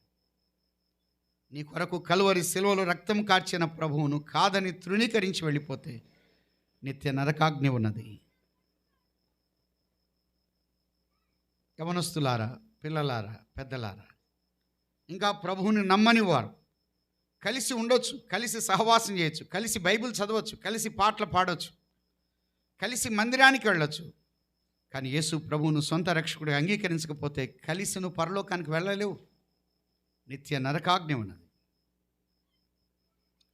నీ కొరకు కలువరి సిలువలో రక్తం కార్చిన ప్రభువును కాదని తృణీకరించి వెళ్ళిపోతే నిత్య నరకాగ్ని ఉన్నది. యవనస్తులారా, పిల్లలారా, పెద్దలారా, ఇంకా ప్రభువుని నమ్మని వారు కలిసి ఉండొచ్చు, కలిసి సహవాసం చేయొచ్చు, కలిసి బైబిల్ చదవచ్చు, కలిసి పాటలు పాడవచ్చు, కలిసి మందిరానికి వెళ్ళొచ్చు, కానీ యేసు ప్రభువును సొంత రక్షకుడిగా అంగీకరించకపోతే కలిసి నువ్వు పరలోకానికి వెళ్ళలేవు. నిత్య నరకాగ్ని ఉన్నది.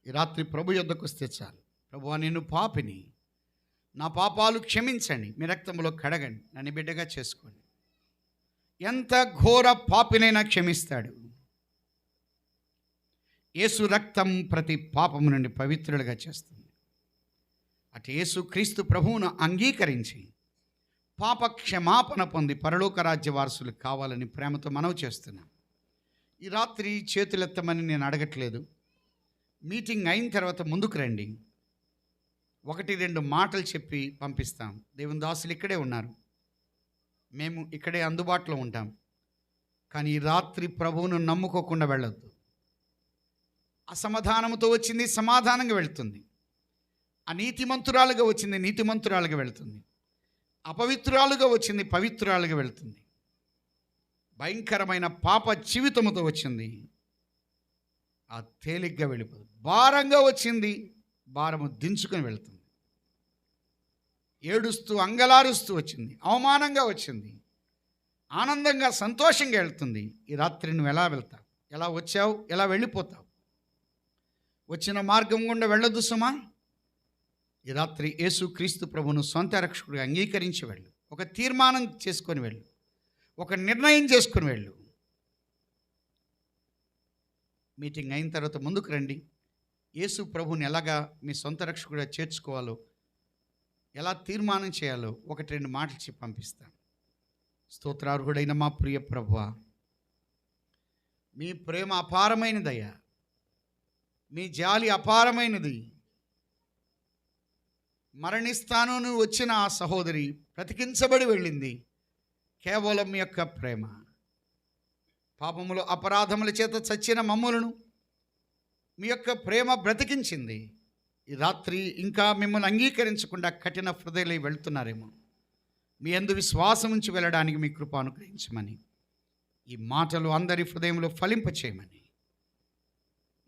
ఈ రాత్రి ప్రభు యొద్దకు వస్తే చాలు. ప్రభువా నేను పాపిని, నా పాపాలు క్షమించండి, మీ రక్తంలో కడగండి, నన్ను బిడ్డగా చేసుకోండి. ఎంత ఘోర పాపినైనా క్షమిస్తాడు. యేసు రక్తం ప్రతి పాపము నుండి పవిత్రులుగా చేస్తుంది. అటు యేసు క్రీస్తు ప్రభువును అంగీకరించి పాప క్షమాపణ పొంది పరలోక రాజ్య వారసులు కావాలని ప్రేమతో మనవి చేస్తున్నాం. ఈ రాత్రి చేతులెత్తమని నేను అడగట్లేదు. మీటింగ్ అయిన తర్వాత ముందుకు రండి. 1-2 మాటలు చెప్పి పంపిస్తాం. దేవుని దాసులు ఇక్కడే ఉన్నారు, మేము ఇక్కడే అందుబాటులో ఉంటాం. కానీ ఈ రాత్రి ప్రభువును నమ్ముకోకుండా వెళ్ళొద్దు. అసమాధానంతో వచ్చింది సమాధానంగా వెళుతుంది, అనీతిమంతురాలుగా వచ్చింది నీతిమంతురాలుగా వెళుతుంది, అపవిత్రురాలుగా వచ్చింది పవిత్రురాలుగా వెళుతుంది, భయంకరమైన పాప జీవితంతో వచ్చింది ఆ తేలిగ్గా వెళ్ళిపోతుంది. భారంగా వచ్చింది భారము దించుకొని వెళుతుంది. ఏడుస్తూ అంగలారుస్తూ వచ్చింది, అవమానంగా వచ్చింది, ఆనందంగా సంతోషంగా వెళ్తుంది. ఈ రాత్రి నువ్వు ఎలా వెళ్తావు? ఎలా వచ్చావు? ఎలా వెళ్ళిపోతావు? వచ్చిన మార్గం గుండా వెళ్ళొద్దు సుమా. ఈ రాత్రి యేసుక్రీస్తు ప్రభువును సొంత రక్షకుడిగా అంగీకరించి వెళ్ళు. ఒక తీర్మానం చేసుకొని వెళ్ళు, ఒక నిర్ణయం చేసుకొని వెళ్ళు. మీటింగ్ అయిన తర్వాత ముందుకు రండి. యేసు ప్రభువుని ఎలాగా మీ సొంత రక్షకుడిగా చేర్చుకోవాలో, ఎలా తీర్మానం చేయాలో 1-2 మాటలు చెప్పి పంపిస్తాను. స్తోత్రార్హుడైన మా ప్రియ ప్రభువా, మీ ప్రేమ అపారమైనదయ్యా, మీ జాలి అపారమైనది. మరణిస్తాను నువ్వు వచ్చిన ఆ సహోదరి బ్రతికించబడి వెళ్ళింది కేవలం మీ యొక్క ప్రేమ. పాపములు అపరాధముల చేత చచ్చిన మమ్ములను మీ యొక్క ప్రేమ బ్రతికించింది. ఈ రాత్రి ఇంకా మిమ్మల్ని అంగీకరించకుండా కఠిన హృదయాలై వెళ్తున్నారేమో, మీ యందు విశ్వాసం ఉంచి వెళ్ళడానికి మీ కృప అనుగ్రహించమని, ఈ మాటలు అందరి హృదయంలో ఫలింపచేయమని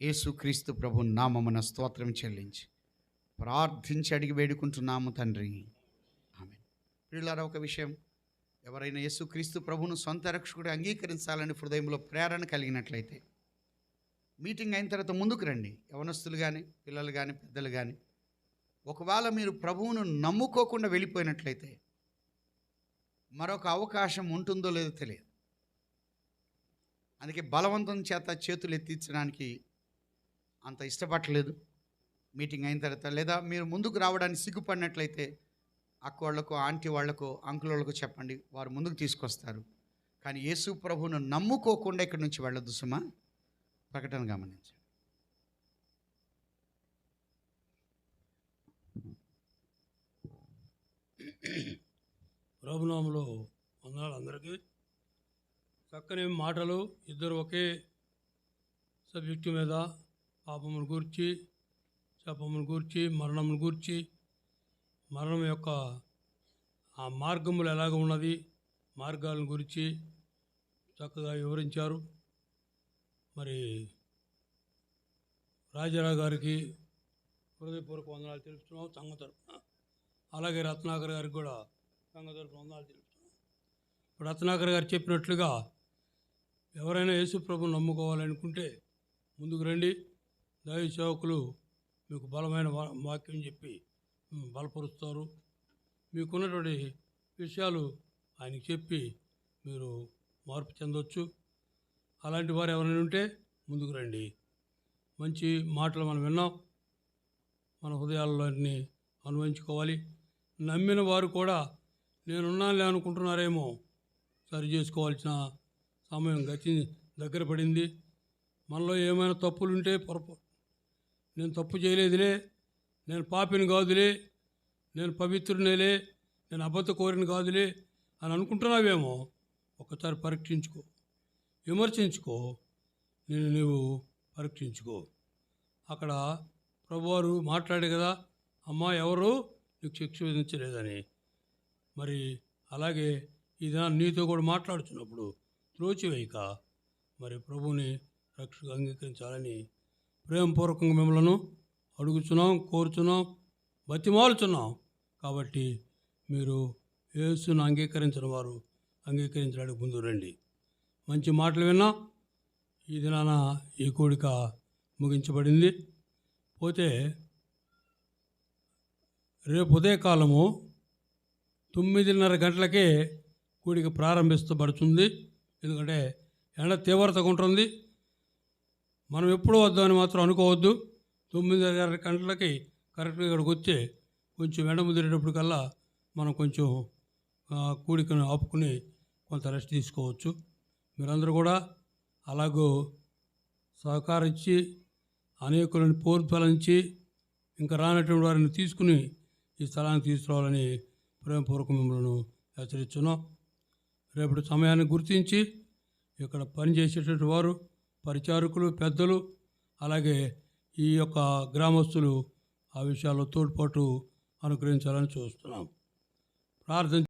యేసుక్రీస్తు ప్రభు నామమున స్తోత్రం చెల్లించి ప్రార్థించి అడిగి వేడుకుంటున్నాము తండ్రి, ఆమేన్. ప్రియులారా, ఒక విషయం, ఎవరైనా యేసుక్రీస్తు ప్రభువును సొంత రక్షకుడు అంగీకరించాలని హృదయంలో ప్రేరణ కలిగినట్లయితే మీటింగ్ అయిన తర్వాత ముందుకు రండి. యవనస్తులు కానీ పిల్లలు కానీ పెద్దలు కానీ. ఒకవేళ మీరు ప్రభువును నమ్ముకోకుండా వెళ్ళిపోయినట్లయితే మరొక అవకాశం ఉంటుందో లేదో తెలియదు. అందుకే బలవంతం చేత చేతులు ఎత్తించడానికి అంత ఇష్టపడలేదు. మీటింగ్ అయిన తర్వాత లేదా మీరు ముందుకు రావడానికి సిగ్గుపడినట్లయితే అక్క వాళ్ళకో ఆంటీ వాళ్ళకో అంకుల్ వాళ్ళకో చెప్పండి, వారు ముందుకు తీసుకొస్తారు. కానీ యేసు ప్రభువును నమ్ముకోకుండా ఇక్కడి నుంచి వెళ్ళొద్దు సుమా. ప్రకటన గమనించండి. ప్రభునామములో వందనాలు అందరికీ. చక్కని మాటలు, ఇద్దరు ఒకే సబ్జెక్టు మీద, పాపమును గూర్చి, శాపమును గూర్చి, మరణమును గూర్చి, మరణం యొక్క ఆ మార్గములు ఎలాగ ఉన్నది, మార్గాలను గురించి చక్కగా వివరించారు. మరి రాజారావు గారికి హృదయపూర్వక వందనాలు తెలుపుతున్నాం సంఘ తరపున. అలాగే రత్నాకర్ గారికి కూడా సంఘ తరపున వందనాలు తెలుపుతున్నాం. ఇప్పుడు రత్నాకర్ గారు చెప్పినట్లుగా ఎవరైనా యేసు ప్రభువును నమ్ముకోవాలనుకుంటే ముందుకు రండి. దైవ సేవకులు మీకు బలమైన వాక్యం చెప్పి బలపరుస్తారు. మీకున్నటువంటి విషయాలు ఆయనకి చెప్పి మీరు మార్పు చెందవచ్చు. అలాంటి వారు ఎవరైనా ఉంటే ముందుకు రండి. మంచి మాటలు మనం విన్నాం, మన హృదయాల్లోని అనుభవించుకోవాలి. నమ్మిన వారు కూడా నేనున్నానులే అనుకుంటున్నారేమో, సరి చేసుకోవాల్సిన సమయం దగ్గర పడింది. మనలో ఏమైనా తప్పులుంటే నేను తప్పు చేయలేదులే, నేను పాపిని కాదులే, నేను పవిత్రునేలే, నేను అబద్ధ కోరిని కాదులే అని అనుకుంటున్నావేమో, ఒకసారి పరీక్షించుకో, విమర్శించుకో, నీవు పరీక్షించుకో. అక్కడ ప్రభువారు మాట్లాడే కదా, అమ్మా ఎవరు నీకు శిక్ష విధించలేదని. మరి అలాగే ఈ దినాన్ని నీతో కూడా మాట్లాడుతున్నప్పుడు త్రోచివేయక మరి ప్రభువుని రక్షకు అంగీకరించాలని ప్రేమపూర్వకంగా మిమ్మల్ని అడుగుతున్నాం, కోరుతున్నాం, బతిమాలుతున్నాం. కాబట్టి మీరు యేసును అంగీకరించిన వారు అంగీకరించడానికి ముందు రండి. మంచి మాటలు విన్నా ఈ దినాన ఈ కూడిక ముగించబడింది. పోతే రేపు ఉదయకాలము 9:30 గంటలకే కూడిక ప్రారంభించబడుతుంది. ఎందుకంటే ఎండ తీవ్రతగా ఉంటుంది. మనం ఎప్పుడూ వద్దామని మాత్రం అనుకోవద్దు. 9:30 గంటలకి కరెక్ట్గా ఇక్కడికి వచ్చే కొంచెం ఎండ ముదిరేటప్పటికల్లా మనం కొంచెం కూడికను ఆపుకుని కొంత రెస్ట్ తీసుకోవచ్చు. మీరందరూ కూడా అలాగూ సహకరించి అనేకులను ప్రోత్సహించి ఇంకా రానటువంటి వారిని తీసుకుని ఈ స్థలానికి తీసుకురావాలని ప్రేమపూర్వక మిమ్మల్ని హెచ్చరిస్తున్నాం. రేపటి సమయాన్ని గుర్తించి ఇక్కడ పనిచేసేటటువంటి వారు, పరిచారకులు, పెద్దలు, అలాగే ఈ యొక్క గ్రామస్తులు ఆ విషయాల్లో తోడ్పాటు అనుగ్రహించాలని చూస్తున్నాం. ప్రార్థన